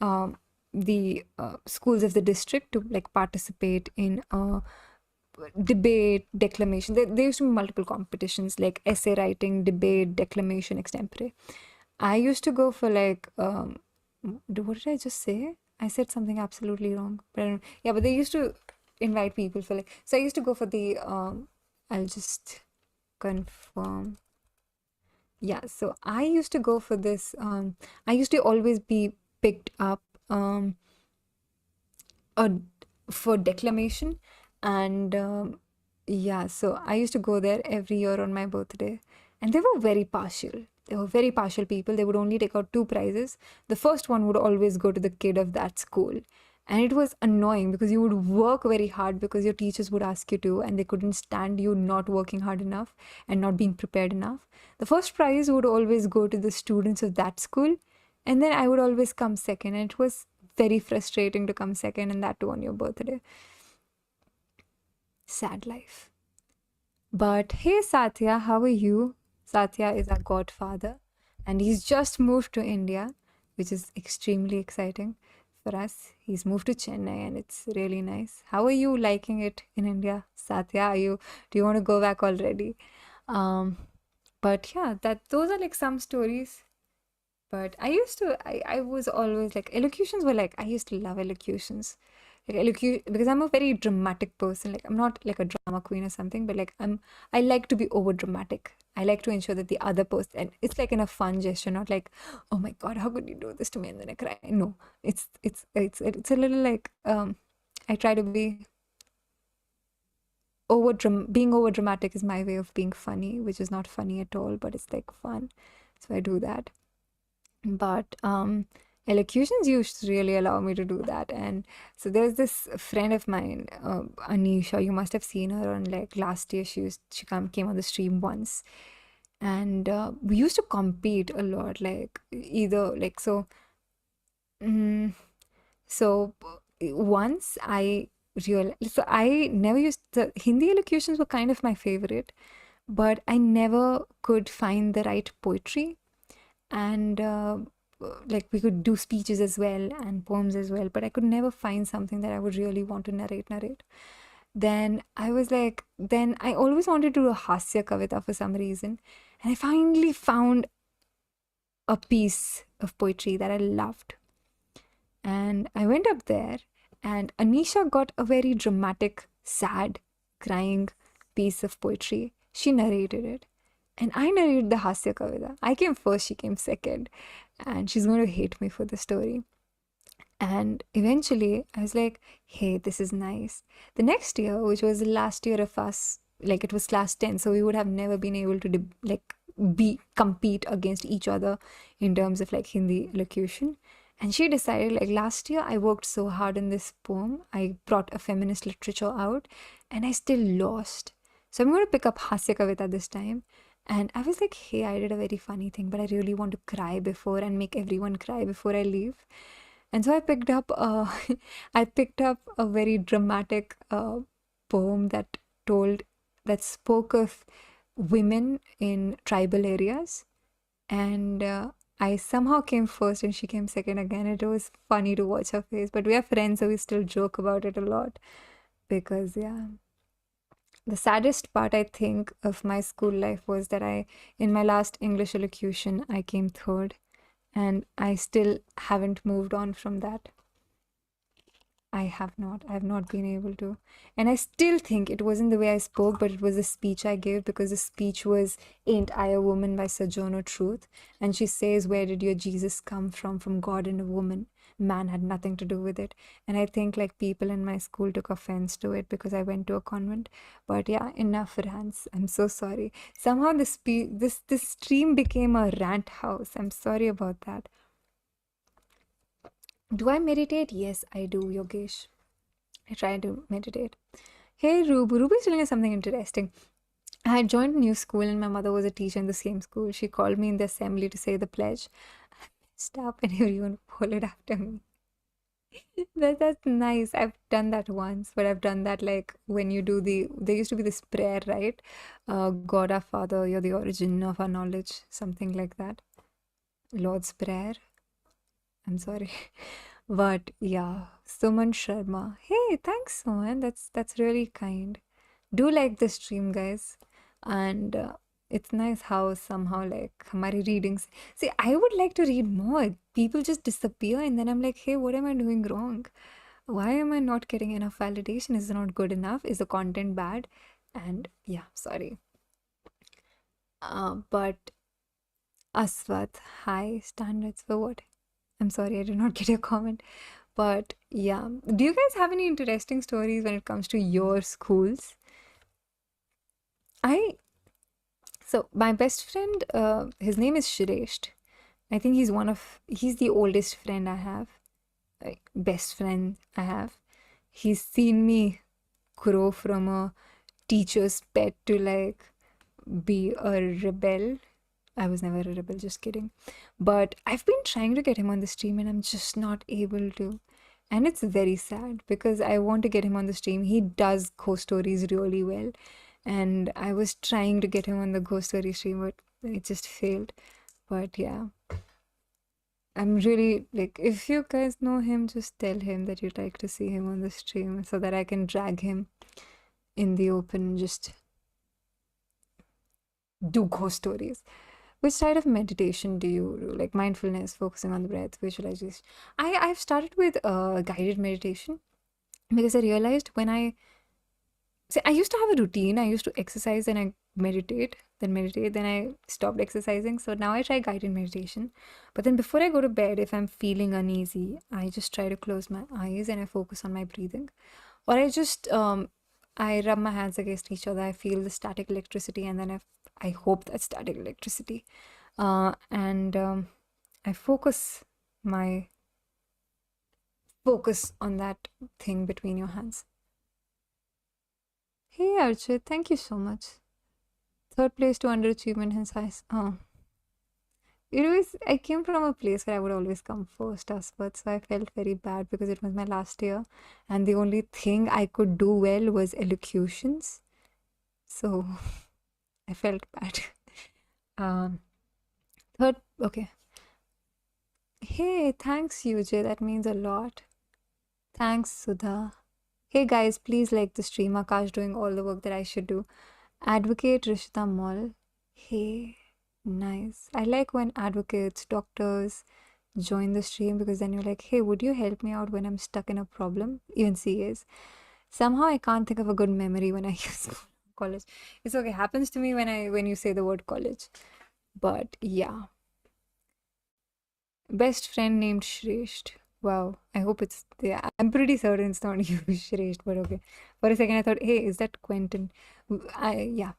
um, the schools of the district to like participate in debate, declamation. There used to be multiple competitions like essay writing, debate, declamation, extempore. I used to go for like what did I just say? I said something absolutely wrong. But I don't, yeah, but they used to invite people for like so I used to go for the I'll just confirm. Yeah, so I used to go for this I used to always be picked up uh, for declamation, and yeah, so I used to go there every year on my birthday, and they were very partial. They were very partial people. They would only take out two prizes. The first one would always go to the kid of that school, and it was annoying because you would work very hard because your teachers would ask you to, and they couldn't stand you not working hard enough and not being prepared enough. The first prize would always go to the students of that school, and then I would always come second, and it was very frustrating to come second, and that too on your birthday. sad life. But hey, Satya, how are you? Satya is our godfather, and he's just moved to India, which is extremely exciting for us. He's moved to Chennai, and it's really nice. How are you liking it in India, Satya? Do you want to go back already? Um, but yeah, that those are like some stories. But I was always like, elocutions were like, I used to love elocutions. Like because I'm a very dramatic person. Like I'm not like a drama queen or something, but like I like to be over dramatic. I like to ensure that the other person, and it's like in a fun gesture, not like, oh my God, how could you do this to me? And then I cry. No, it's a little like, I try to be being over dramatic is my way of being funny, which is not funny at all, but it's like fun. So I do that. But elocutions used to really allow me to do that. And so there's this friend of mine, Anisha. You must have seen her on like last year. Came on the stream once, and we used to compete a lot. Like either like so. Mm, so once I realized, so I never used the Hindi elocutions were kind of my favorite, but I never could find the right poetry. And like we could do speeches as well and poems as well, but I could never find something that I would really want to narrate. Then I was like, then I always wanted to do a hasya kavita for some reason, and I finally found a piece of poetry that I loved. And I went up there, and Anisha got a very dramatic, sad, crying piece of poetry. She narrated it, and I narrated the Hasya Kavita. I came first, she came second, and she's going to hate me for the story. And eventually, I was like, hey, this is nice. The next year, which was the last year of us, like it was class 10, so we would have never been able to compete against each other in terms of like Hindi elocution. And she decided, like last year, I worked so hard in this poem. I brought a feminist literature out, and I still lost. So I'm going to pick up Hasya Kavita this time. And I was like, hey, I did a very funny thing, but I really want to cry before and make everyone cry before I leave. And so I picked up I picked up a very dramatic poem that spoke of women in tribal areas, and I somehow came first and she came second again. It was funny to watch her face, but we are friends, so we still joke about it a lot because yeah. The saddest part, I think, of my school life was that in my last English elocution, I came third, and I still haven't moved on from that. I have not. I have not been able to. And I still think it wasn't the way I spoke, but it was the speech I gave, because the speech was Ain't I a Woman by Sojourner Truth. And she says, where did your Jesus come from? From God and a woman. Man had nothing to do with it. And I think like people in my school took offense to it because I went to a convent. But yeah, enough rants. I'm so sorry. Somehow this stream became a rant house. I'm sorry about that. Do I meditate? Yes, I do, Yogesh. I try to meditate. Hey, Ruby's telling us something interesting. I had joined a new school and my mother was a teacher in the same school. She called me in the assembly to say the pledge. I messed up and everyone followed after me. That's nice. I've done that once, but I've done that like when you do there used to be this prayer, right? God our Father, you're the origin of our knowledge, something like that. Lord's Prayer. I'm sorry. But yeah, Suman Sharma. Hey, thanks, Suman. That's really kind. Do like the stream, guys. And it's nice how somehow like हमारी readings. See, I would like to read more. People just disappear, and then I'm like, hey, what am I doing wrong? Why am I not getting enough validation? Is it not good enough? Is the content bad? And yeah, sorry. But Aswath, high standards for what? I'm sorry, I did not get your comment. But yeah, do you guys have any interesting stories when it comes to your schools? So my best friend, his name is Shresht. I think he's the oldest friend I have, like best friend I have. He's seen me grow from a teacher's pet to like be a rebel. I was never a rebel, just kidding. But I've been trying to get him on the stream and I'm just not able to. And it's very sad because I want to get him on the stream. He does ghost stories really well. And I was trying to get him on the ghost story stream, but it just failed. But yeah, I'm really like, if you guys know him, just tell him that you'd like to see him on the stream so that I can drag him in the open and just do ghost stories. Which side of meditation do you do? Like mindfulness, focusing on the breath, visualization? I've started with guided meditation because I realized when I used to have a routine. I used to exercise and I meditate, then I stopped exercising. So now I try guided meditation. But then before I go to bed, if I'm feeling uneasy, I just try to close my eyes and I focus on my breathing. Or I rub my hands against each other. I feel the static electricity, and then I hope that's static electricity. And I focus on that thing between your hands. Hey Archit, thank you so much. Third place to underachievement and size. Oh. I came from a place where I would always come first as well, so I felt very bad because it was my last year, and the only thing I could do well was elocutions. So I felt bad. Third, okay. Hey, thanks, UJ. That means a lot. Thanks, Sudha. Hey guys, please like the stream. Akash doing all the work that I should do. Advocate Rishita Mall. Hey, nice. I like when advocates, doctors join the stream because then you're like, hey, would you help me out when I'm stuck in a problem? Even CAs. Somehow I can't think of a good memory when I use college. It's okay. Happens to me when you say the word college. But yeah. Best friend named Shresht. Wow. I hope it's yeah. I'm pretty certain it's not you, Shresht, but okay. For a second I thought, hey, is that Quentin? Yeah.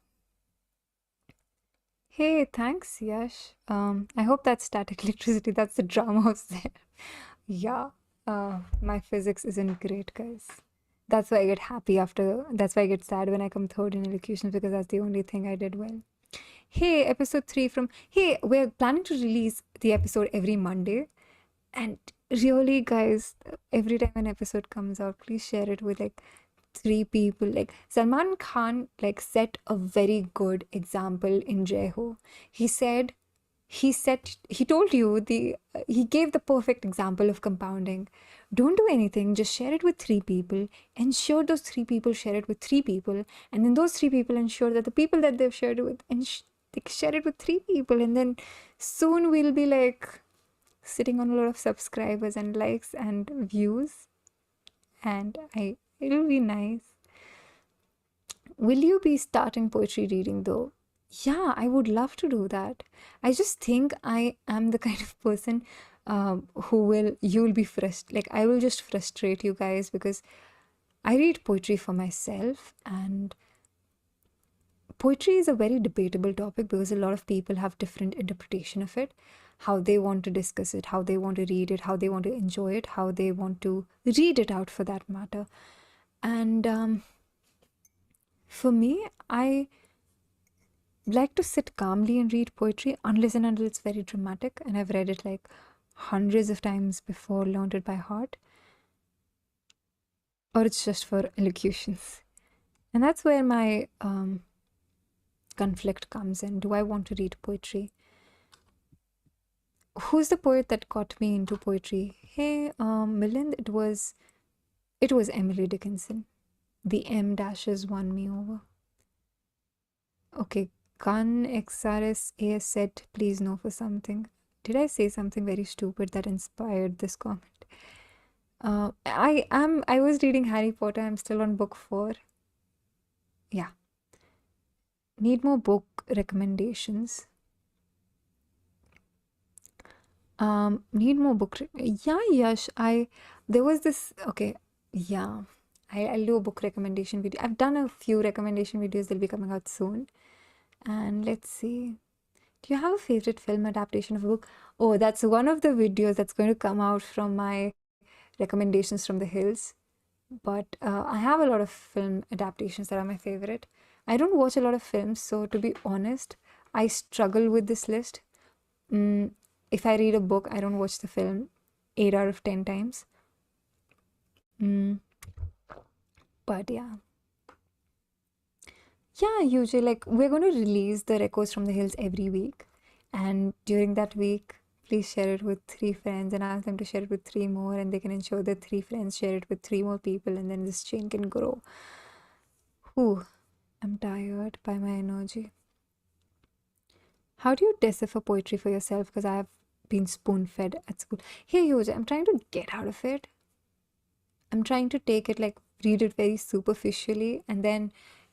Hey, thanks, Yash. I hope that's static electricity. That's the drama of there. Yeah. My physics isn't great, guys. That's why I get happy after. That's why I get sad when I come third in elocutions because that's the only thing I did well. Hey, episode 3 from. Hey, we're planning to release the episode every Monday. And really, guys, every time an episode comes out, please share it with like 3 people. Like Salman Khan like set a very good example in Jai Ho. He told you he gave the perfect example of compounding. Don't do anything, just share it with 3 people. Ensure those 3 people share it with 3 people, and then those 3 people ensure that the people that they've shared it with they share it with 3 people, and then soon we'll be like sitting on a lot of subscribers and likes and views, and it'll be nice. Will you be starting poetry reading though? Yeah, I would love to do that. I just think I am the kind of person you'll be frustrated. Like, I will just frustrate you guys because I read poetry for myself, and poetry is a very debatable topic because a lot of people have different interpretation of it, how they want to discuss it, how they want to read it, how they want to enjoy it, how they want to read it out for that matter. And for me, I like to sit calmly and read poetry unless and until it's very dramatic, and I've read it like hundreds of times before, learned it by heart, or it's just for elocutions. And that's where my conflict comes in. Do I want to read poetry? Who's the poet that got me into poetry? Hey, Milind, it was Emily Dickinson. The M dashes won me over. Okay, Khan XRS AS said, please no for something. Did I say something very stupid that inspired this comment? I was reading Harry Potter. I'm still on book 4. Yeah. Need more book recommendations. Need more book. Yeah, Yash. There was this. Okay. Yeah. I'll do a book recommendation video. I've done a few recommendation videos. They'll be coming out soon. And let's see. Do you have a favorite film adaptation of a book? Oh, that's one of the videos that's going to come out from my recommendations from the hills. But I have a lot of film adaptations that are my favorite. I don't watch a lot of films, so to be honest, I struggle with this list. If I read a book, I don't watch the film 8 out of 10 times. Mm, but yeah, usually like we're going to release the Echoes from the Hills every week, and during that week, please share it with 3 friends and ask them to share it with 3 more, and they can ensure that 3 friends share it with 3 more people, and then this chain can grow. Whew, I'm tired by my energy. How do you decipher poetry for yourself? Because I have been spoon fed at school. Hey, Yuja, I'm trying to get out of it. I'm trying to take it like read it very superficially, and then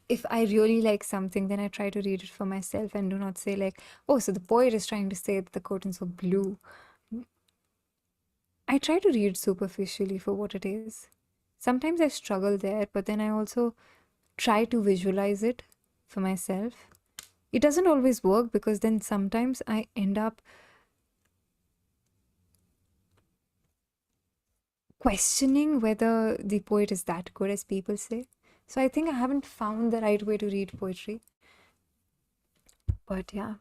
if I really like something, then I try to read it for myself and do not say like, oh, so the poet is trying to say that the curtains were blue. I try to read superficially for what it is. Sometimes I struggle there, but then I also try to visualize it for myself. It doesn't always work because then sometimes I end up questioning whether the poet is that good as people say. So I think I haven't found the right way to read poetry. But yeah.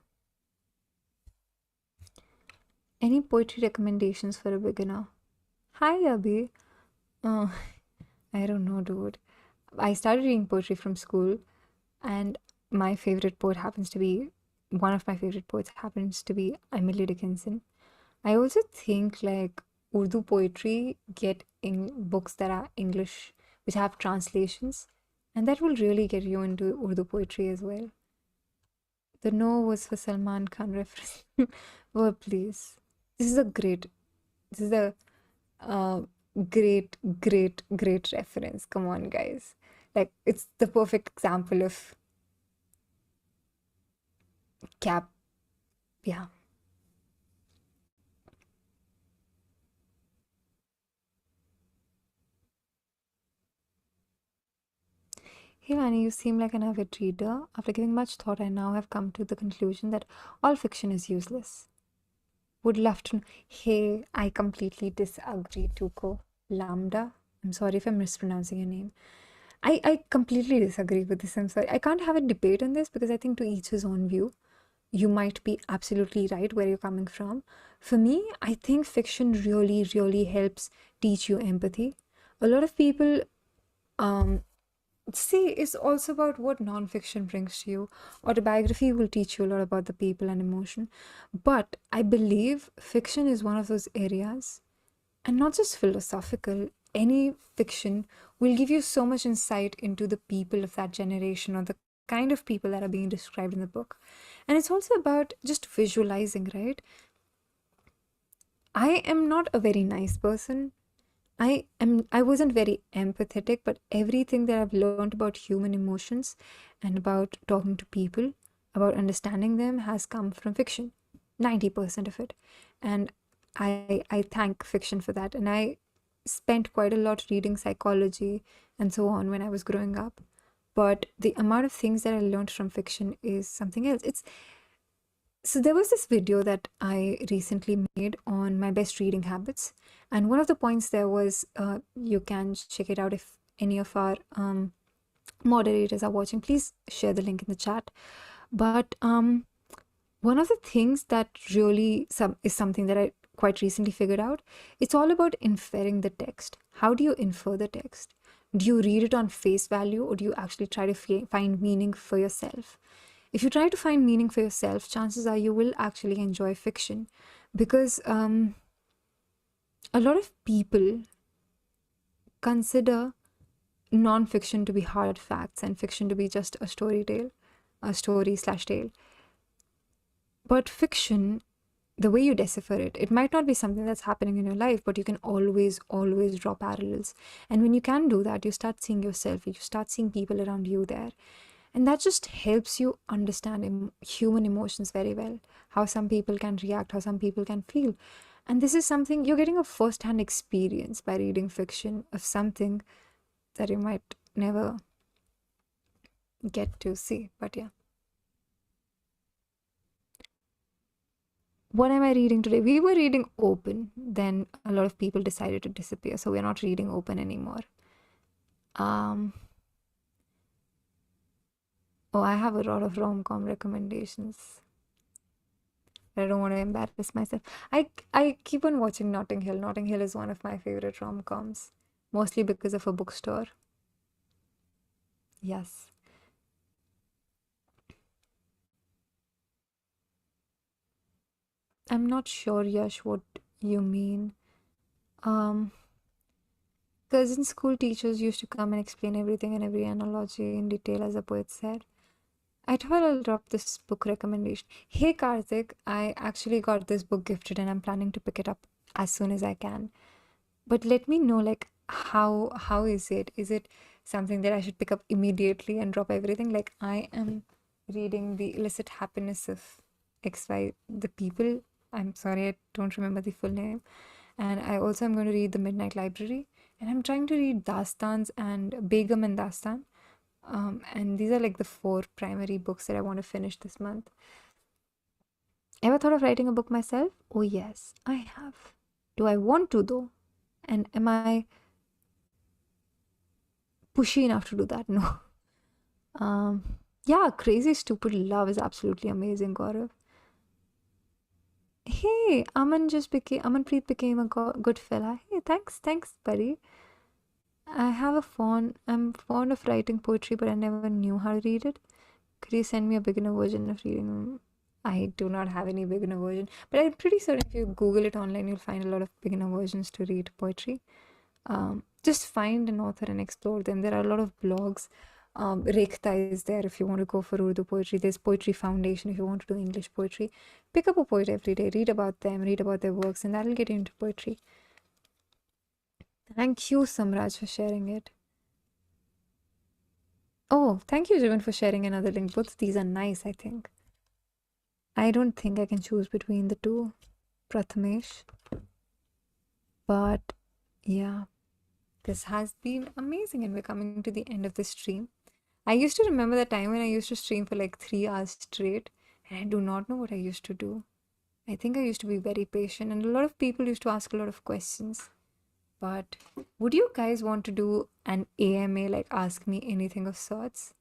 Any poetry recommendations for a beginner? Hi, Abhi. Uh, I don't know, dude. I started reading poetry from school, and my favorite poet happens to be one of my favorite poets happens to be Emily Dickinson. I also think like Urdu poetry get in books that are English, which have translations, and that will really get you into Urdu poetry as well. The no was for Salman Khan reference. Oh, please. This is a great. This is a uh, great reference. Come on, guys. Like it's the perfect example of cap. Yeah. Hey, Vani, you seem like an avid reader. After giving much thought, I now have come to the conclusion that all fiction is useless. Would love to. Hey, I completely disagree, Tuko. Lambda. I'm sorry if I'm mispronouncing your name. I completely disagree with this. I'm sorry. I can't have a debate on this because I think to each his own view. You might be absolutely right where you're coming from. For me, I think fiction really helps teach you empathy. A lot of people see it's also about what nonfiction brings to you. Autobiography will teach you a lot about the people and emotion. But I believe fiction is one of those areas, and not just philosophical, any fiction will give you so much insight into the people of that generation or the kind of people that are being described in the book. And it's also about just visualizing, right? I am not a very nice person. I wasn't very empathetic, but everything that I've learned about human emotions and about talking to people, about understanding them has come from fiction. 90% of it. And I thank fiction for that. And I spent quite a lot reading psychology and so on when I was growing up. But the amount of things that I learned from fiction is something else. It's so there was this video that I recently made on my best reading habits, and one of the points there was you can check it out if any of our moderators are watching. Please share the link in the chat. But one of the things that really is something that I quite recently figured out. It's all about inferring the text. How do you infer the text? Do you read it on face value, or do you actually try to find meaning for yourself? If you try to find meaning for yourself, chances are you will actually enjoy fiction, because a lot of people consider non-fiction to be hard facts and fiction to be just a story/tale. But fiction, the way you decipher it, it might not be something that's happening in your life, but you can always draw parallels. And when you can do that, you start seeing yourself, you start seeing people around you there. And that just helps you understand human emotions very well, how some people can react, how some people can feel. And this is something you're getting a first hand experience by reading fiction of something that you might never get to see. But yeah. What am I reading today? We were reading Open, then a lot of people decided to disappear, so we're not reading Open anymore. Um, oh, I have a lot of rom-com recommendations. I don't want to embarrass myself. I keep on watching Notting Hill. Notting Hill is one of my favorite rom-coms. mostly because of a bookstore. Yes. I'm not sure, Yash, what you mean. Um, Cousin school teachers used to come and explain everything and every analogy in detail, as the poet said. I thought I'll drop this book recommendation. Hey Karthik, I actually got this book gifted and I'm planning to pick it up as soon as I can. But let me know, like, how is it? Is it something that I should pick up immediately and drop everything? Like, I am reading The Illicit Happiness of XY, the people. I'm sorry, I don't remember the full name. And I also am going to read The Midnight Library. And I'm trying to read Dastans and Begum and Dastan. And these are like the 4 primary books that I want to finish this month. Ever thought of writing a book myself? Oh, yes, I have. Do I want to, though? And am I pushy enough to do that? No. Yeah, Crazy Stupid Love is absolutely amazing, Gaurav. Hey, Amanpreet became a good fella. Hey, thanks, buddy. I'm fond of writing poetry, but I never knew how to read it. Could you send me a beginner version of reading? I do not have any beginner version, but I'm pretty certain if you Google it online, you'll find a lot of beginner versions to read poetry. Just find an author and explore them. There are a lot of blogs. Rekhta is there if you want to go for Urdu poetry. There's Poetry Foundation if you want to do English poetry. Pick up a poet every day, read about them, read about their works, and that'll get you into poetry. Thank you, Samraj, for sharing it. Oh, thank you, Jivan, for sharing another link. Both of these are nice, I think. I don't think I can choose between the two, Prathamesh. But yeah, this has been amazing, and we're coming to the end of the stream. I used to remember the time when I used to stream for like 3 hours straight, and I do not know what I used to do. I think I used to be very patient, and a lot of people used to ask a lot of questions. But would you guys want to do an AMA, like Ask Me Anything of sorts?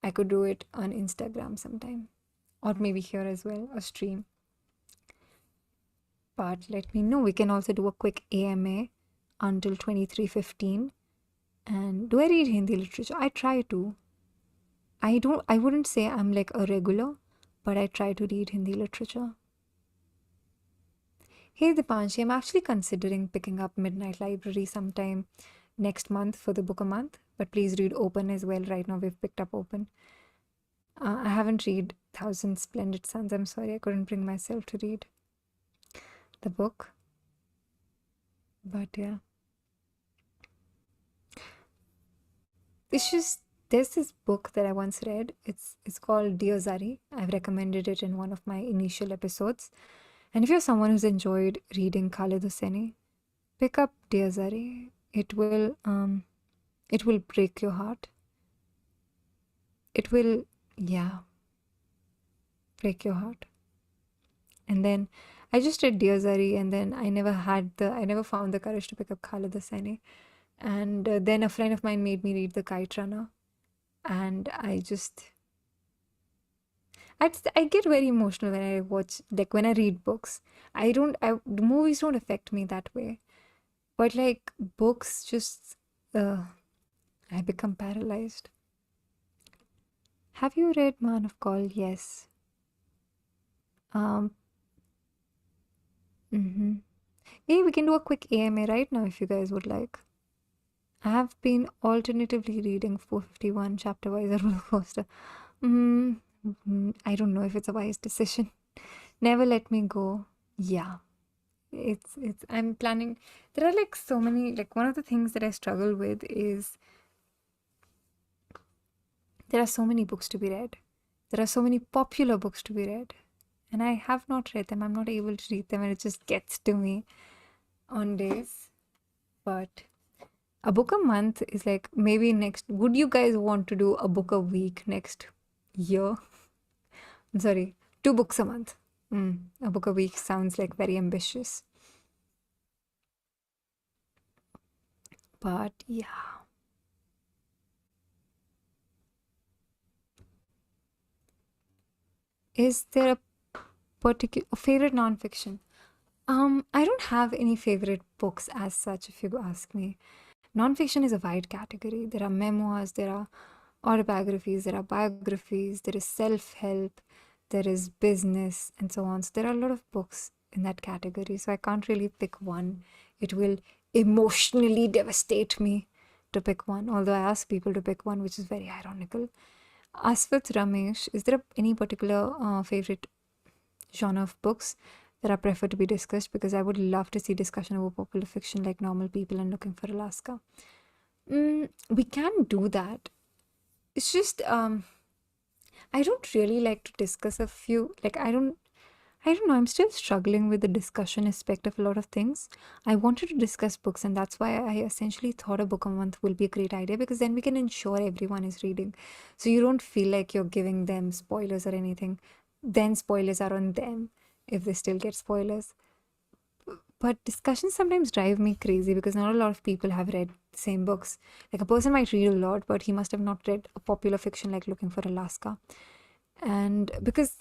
I could do it on Instagram sometime, or maybe here as well, a stream. But let me know. We can also do a quick AMA until 23:15. And do I read Hindi literature? I try to. I wouldn't say I'm like a regular, but I try to read Hindi literature. Hey Dipanshi, I'm actually considering picking up Midnight Library sometime next month for the book a month, but please read Open as well. Right now we've picked up Open. I haven't read Thousand Splendid Suns. I'm sorry, I couldn't bring myself to read the book. But yeah. There's this book that I once read. It's called Dear Zari. I've recommended it in one of my initial episodes. And if you're someone who's enjoyed reading Khaled Hosseini, pick up Dear Zari. It will break your heart. It will, yeah, break your heart. And then I just read Dear Zari, and then I never found the courage to pick up Khaled Hosseini. And then a friend of mine made me read The Kite Runner, and I get very emotional when I watch, like when I read books. The movies don't affect me that way, but like books just, I become paralyzed. Have you read Man of Call? Yes. Um. Hey, we can do a quick AMA right now if you guys would like. I have been alternatively reading 451 chapter wise roller coaster. I don't know if it's a wise decision. Never Let Me Go. Yeah. I'm planning. There are like so many, like one of the things that I struggle with is there are so many books to be read. There are so many popular books to be read. And I have not read them. I'm not able to read them, and it just gets to me on days. But a book a month is like maybe next. Would you guys want to do a book a week next year? Sorry, 2 books a month. A book a week sounds like very ambitious. But yeah. Is there a particular favorite nonfiction? I don't have any favorite books as such, if you ask me. Nonfiction is a wide category. There are memoirs, there are autobiographies, there are biographies, there is self help, there is business, and so on. So there are a lot of books in that category. So I can't really pick one. It will emotionally devastate me to pick one, although I ask people to pick one, which is very ironical. As with Ramesh, is there any particular favorite genre of books that are preferred to be discussed? Because I would love to see discussion over popular fiction like Normal People and Looking for Alaska. We can do that. It's just I don't really like to discuss a few, like I don't know, I'm still struggling with the discussion aspect of a lot of things. I wanted to discuss books, and that's why I essentially thought a book a month will be a great idea, because then we can ensure everyone is reading. So you don't feel like you're giving them spoilers or anything. Then spoilers are on them if they still get spoilers. But discussions sometimes drive me crazy because not a lot of people have read the same books. Like a person might read a lot, but he must have not read a popular fiction like Looking for Alaska. And because,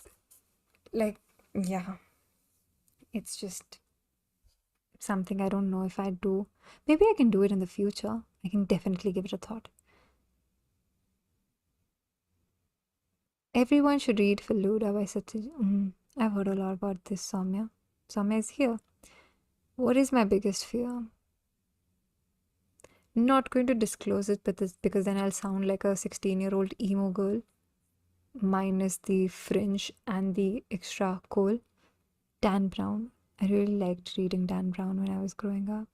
like, yeah, it's just something I don't know if I do. Maybe I can do it in the future. I can definitely give it a thought. Everyone should read Feluda by Satyajit. I've heard a lot about this, Soumya. Soumya is here. What is my biggest fear? Not going to disclose it, but this, because then I'll sound like a 16-year-old emo girl, minus the fringe and the extra coal. Dan Brown. I really liked reading Dan Brown when I was growing up.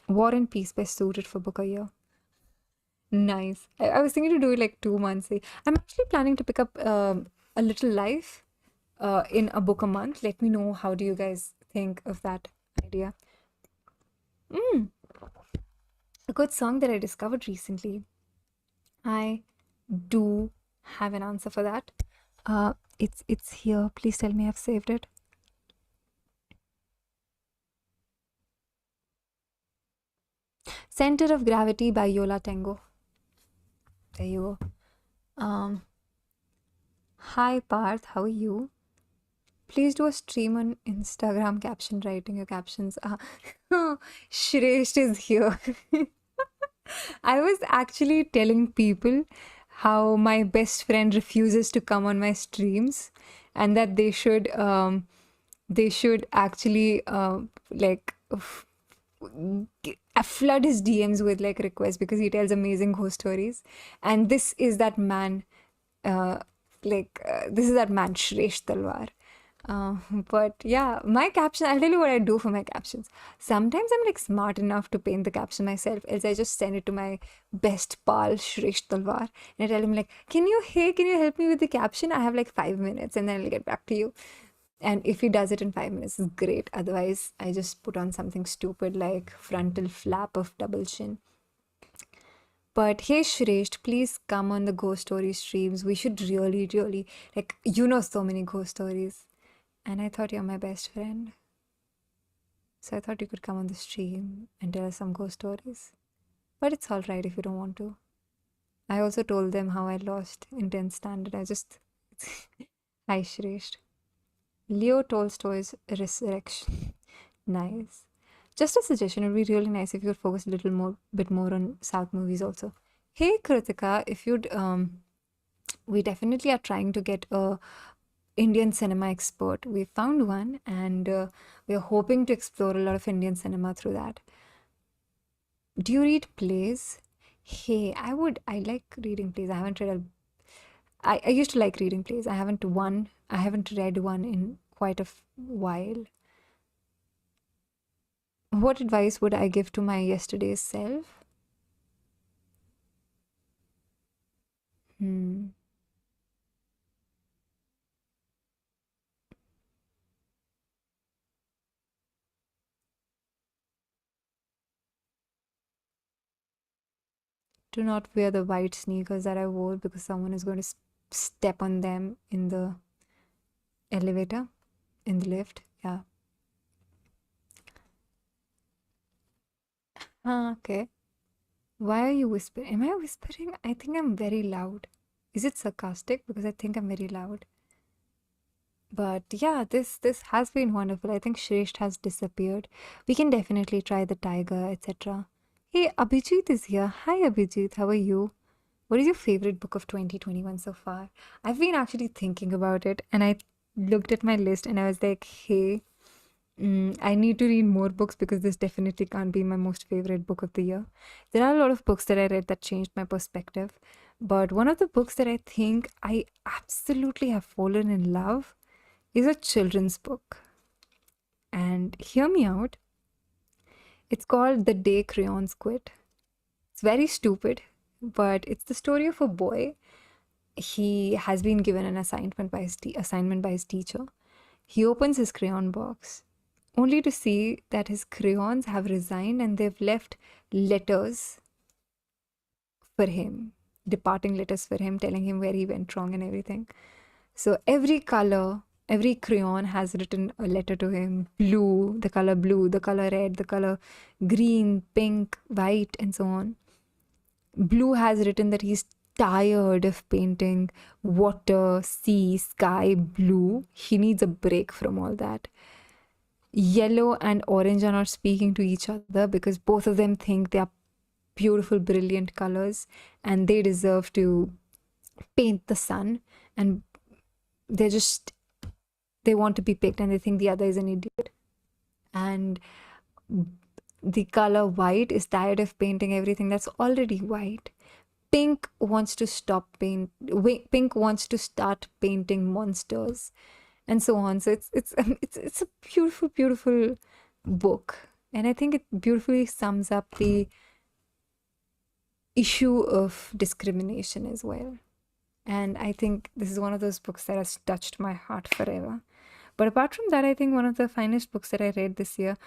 War and Peace best suited for book a year. Nice. I was thinking to do it like 2 months. I'm actually planning to pick up A Little Life in a book a month. Let me know, how do you guys think of that idea? A good song that I discovered recently. I do have an answer for that. It's here. Please tell me I've saved it. Center of Gravity by Yola Tango. There you go. Hi Parth, how are you? Please do a stream on Instagram caption writing your captions. Shresh is here. I was actually telling people how my best friend refuses to come on my streams, and that they should actually flood his DMs with like requests, because he tells amazing ghost stories. And this is that man, this is that man, Shresh Talwar. But yeah, my caption, I'll tell you what I do for my captions. Sometimes I'm like smart enough to paint the caption myself, else I just send it to my best pal, Shresh Talwar, and I tell him like, can you help me with the caption? I have like 5 minutes and then I'll get back to you. And if he does it in 5 minutes, it's great. Otherwise, I just put on something stupid like frontal flap of double chin. But hey, Shresh, please come on the ghost story streams. We should really, really, like, so many ghost stories. And I thought you're my best friend. So I thought you could come on the stream and tell us some ghost stories. But it's alright if you don't want to. I also told them how I lost in 10th standard. Hi, Shresh. Leo Tolstoy's Resurrection. Nice. Just a suggestion, it would be really nice if you could focus a bit more on South movies also. Hey, Kritika, if you'd, we definitely are trying to get a Indian cinema expert. We found one, and we are hoping to explore a lot of Indian cinema through that. Do you read plays? Hey, I like reading plays. I haven't read I used to like reading plays. I haven't read one in quite a while. What advice would I give to my yesterday's self? Do not wear the white sneakers that I wore, because someone is going to step on them in the elevator, in the lift. Yeah. Okay. Why are you whispering? Am I whispering? I think I'm very loud. Is it sarcastic? Because I think I'm very loud. But yeah, this has been wonderful. I think Shresht has disappeared. We can definitely try the tiger, etc. Hey, Abhijit is here. Hi, Abhijit. How are you? What is your favorite book of 2021 so far? I've been actually thinking about it, and I looked at my list and I was like, hey, I need to read more books because this definitely can't be my most favorite book of the year. There are a lot of books that I read that changed my perspective, but one of the books that I think I absolutely have fallen in love is a children's book. And hear me out, it's called The Day Crayons Quit. It's very stupid, but it's the story of a boy. He has been given an assignment by his teacher. He opens his crayon box only to see that his crayons have resigned and they've left letters for him, departing letters for him, telling him where he went wrong and everything. So every color, every crayon has written a letter to him: blue, the color red, the color green, pink, white, and so on. Blue has written that he's tired of painting water, sea, sky, blue. He needs a break from all that. Yellow and orange are not speaking to each other because both of them think they are beautiful, brilliant colors and they deserve to paint the sun, and they're just, they want to be picked and they think the other is an idiot. And the color white is tired of painting everything that's already white. Pink wants to Pink wants to start painting monsters, and so on. So it's a beautiful, beautiful book, and I think it beautifully sums up the issue of discrimination as well. And I think this is one of those books that has touched my heart forever. But apart from that, I think one of the finest books that I read this year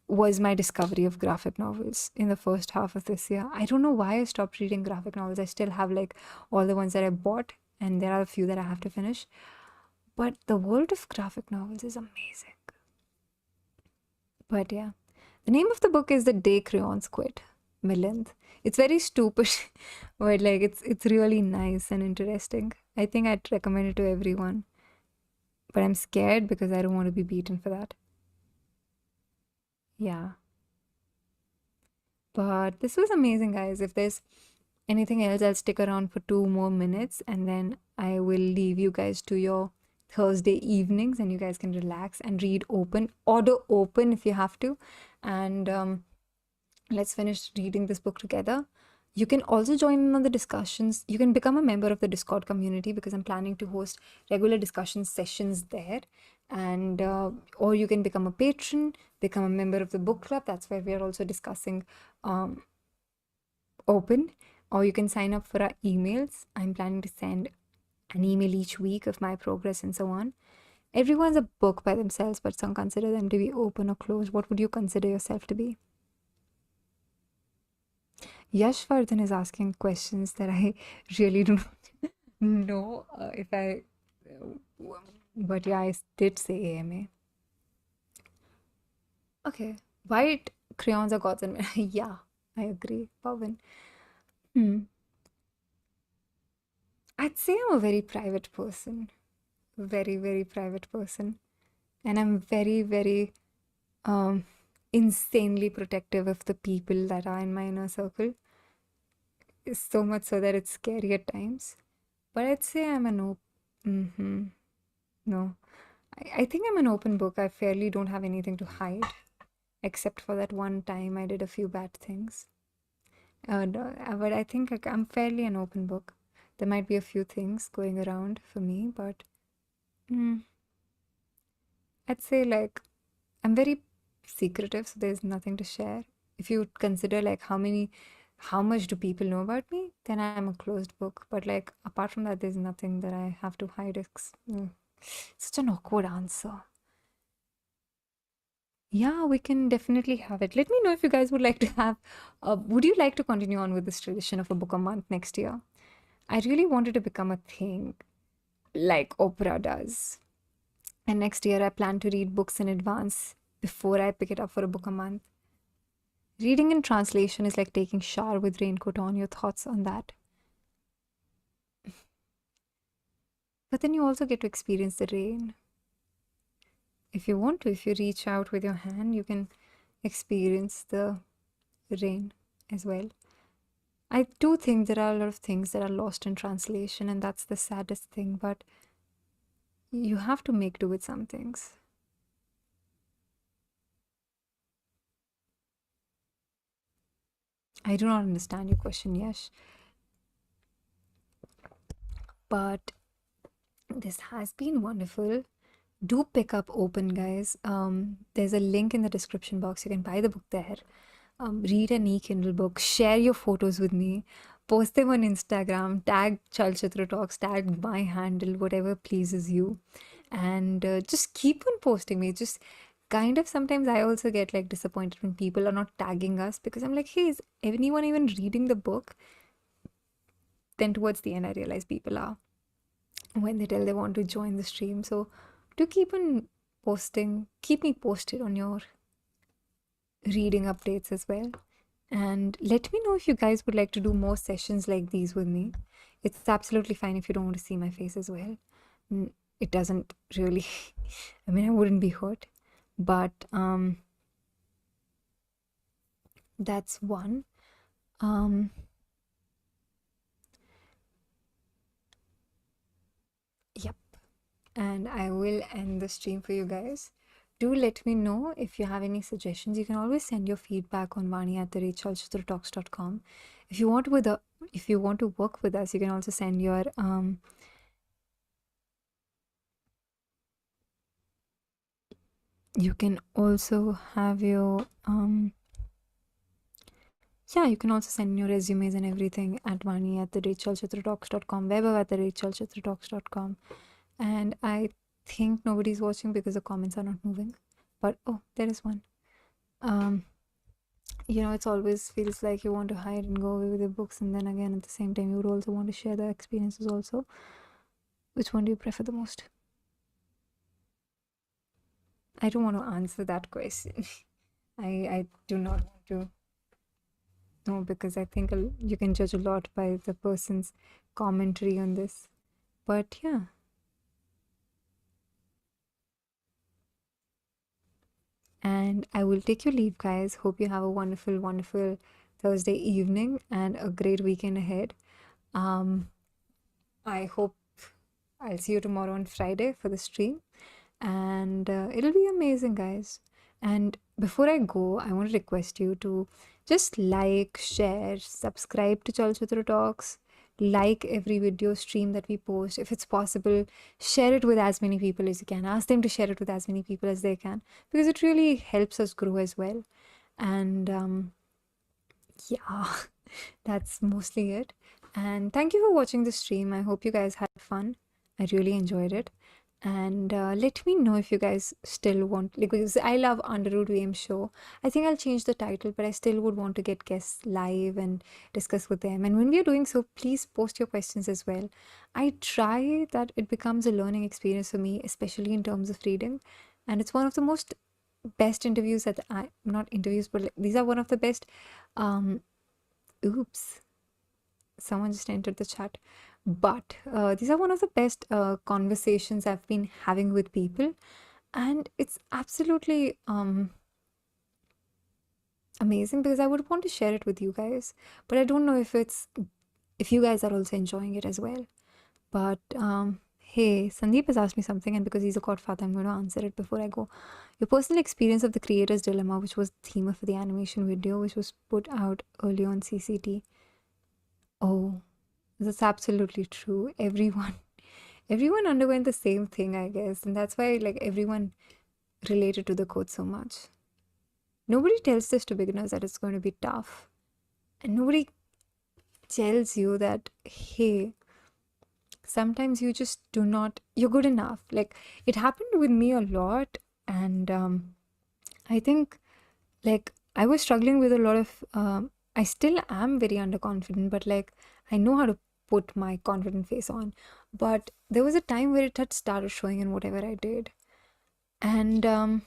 was my discovery of graphic novels in the first half of this year. I don't know why I stopped reading graphic novels. I still have like all the ones that I bought, and there are a few that I have to finish. But the world of graphic novels is amazing. But yeah, the name of the book is The Day Crayons Quit, Milind. It's very stupid, but like it's really nice and interesting. I think I'd recommend it to everyone. But I'm scared because I don't want to be beaten for that. Yeah. But this was amazing, guys. If there's anything else, I'll stick around for 2 more minutes and then I will leave you guys to your Thursday evenings and you guys can relax and read open, order open if you have to. And let's finish reading this book together. You can also join in on the discussions. You can become a member of the Discord community because I'm planning to host regular discussion sessions there. And or you can become a patron, become a member of the book club. That's where we are also discussing open. Or you can sign up for our emails. I'm planning to send an email each week of my progress and so on. Everyone's a book by themselves, but some consider them to be open or closed. What would you consider yourself to be? Yashvardhan is asking questions that I really do not know if I. But yeah, I did say AMA. Okay. White crayons are gods and men. Yeah, I agree, Pavan. I'd say I'm a very private person. Very, very private person. And I'm very, very insanely protective of the people that are in my inner circle. So much so that it's scary at times. But I'd say I'm an open. No. I think I'm an open book. I fairly don't have anything to hide. Except for that one time I did a few bad things. No, but I think I'm fairly an open book. There might be a few things going around for me, but I'd say like I'm very secretive, so there's nothing to share. If you would consider like how much do people know about me, then I'm a closed book. But like apart from that, there's nothing that I have to hide. Such an awkward answer. Yeah, we can definitely have it. Let me know if you guys would like to have. Would you like to continue on with this tradition of a book a month next year? I really wanted to become a thing like Oprah does. And next year, I plan to read books in advance before I pick it up for a book a month. Reading in translation is like taking shower with raincoat on. Your thoughts on that? But then you also get to experience the rain. if you want to, if you reach out with your hand, you can experience the rain as well. I do think there are a lot of things that are lost in translation, and that's the saddest thing, but you have to make do with some things. I do not understand your question, Yash, but this has been wonderful. Do pick up Open, guys. There's a link in the description box. You can buy the book there. Read an e-Kindle book. Share your photos with me. Post them on Instagram. Tag Chalchitra Talks. Tag my handle, whatever pleases you. And just keep on posting me. Just kind of sometimes I also get like disappointed when people are not tagging us, because I'm like, hey, is anyone even reading the book? Then towards the end, I realize people are, when they tell they want to join the stream. So do keep on posting, keep me posted on your reading updates as well. And let me know if you guys would like to do more sessions like these with me. It's absolutely fine if you don't want to see my face as well. It doesn't really, I mean, I wouldn't be hurt. But that's one. Yep. And I will end the stream for you guys. Do let me know if you have any suggestions. You can always send your feedback on vaani@chalchitratalks.com. If you want if you want to work with us, you can also send your you can also have your yeah, you can also send your resumes and everything at vaani@chalchitratalks.com, vaibhav@chalchitratalks.com. And I think nobody's watching because the comments are not moving. But oh, there is one. It's always feels like you want to hide and go away with your books, and then again at the same time you would also want to share the experiences also. Which one do you prefer the most? I don't want to answer that question. I do not want to know, because I think you can judge a lot by the person's commentary on this. But yeah. And I will take your leave, guys. Hope you have a wonderful, wonderful Thursday evening and a great weekend ahead. I hope I'll see you tomorrow on Friday for the stream. And it'll be amazing, guys. And before I go, I want to request you to just like, share, subscribe to Chalchitra Talks, like every video stream that we post. If it's possible, share it with as many people as you can. Ask them to share it with as many people as they can, because it really helps us grow as well. And yeah, that's mostly it. And thank you for watching the stream. I hope you guys had fun. I really enjoyed it. And let me know if you guys still want, like, because I love Underwood VM show. I think I'll change the title, but I still would want to get guests live and discuss with them. And when we are doing so, please post your questions as well. I try that it becomes a learning experience for me, especially in terms of reading. And it's one of the most best interviews that not interviews, but like, these are one of the best, oops, someone just entered the chat. But these are one of the best conversations I've been having with people, and it's absolutely amazing, because I would want to share it with you guys, but I don't know if you guys are also enjoying it as well. But hey, Sandeep has asked me something, and because he's a godfather, I'm going to answer it before I go. Your personal experience of the creator's dilemma, which was the theme of the animation video, which was put out early on CCT. Oh, that's absolutely true. Everyone underwent the same thing, I guess, and that's why like everyone related to the code so much. Nobody tells this to beginners that it's going to be tough, and nobody tells you that, hey, sometimes you just you're good enough. Like, it happened with me a lot, and I think like I was struggling with a lot of I still am very underconfident, but like I know how to put my confident face on. But there was a time where it had started showing in whatever I did. And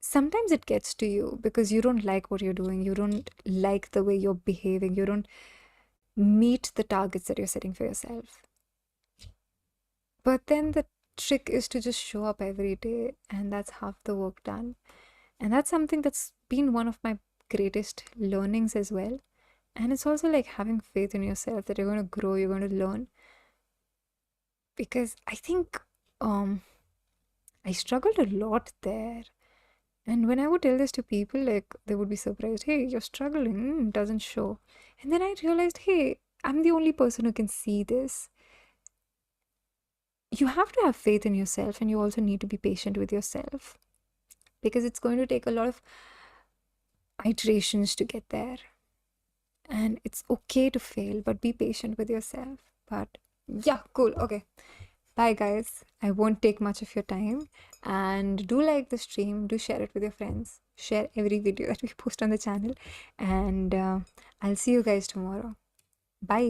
sometimes it gets to you because you don't like what you're doing. You don't like the way you're behaving. You don't meet the targets that you're setting for yourself. But then the trick is to just show up every day, and that's half the work done. And that's something that's been one of my greatest learnings as well. And it's also like having faith in yourself that you're going to grow, you're going to learn. Because I think I struggled a lot there. And when I would tell this to people, like they would be surprised, hey, you're struggling, it doesn't show. And then I realized, hey, I'm the only person who can see this. You have to have faith in yourself, and you also need to be patient with yourself because it's going to take a lot of iterations to get there. And it's okay to fail, but be patient with yourself. But yeah, cool. Okay. Bye, guys. I won't take much of your time. And do like the stream, do share it with your friends, share every video that we post on the channel. And I'll see you guys tomorrow. Bye.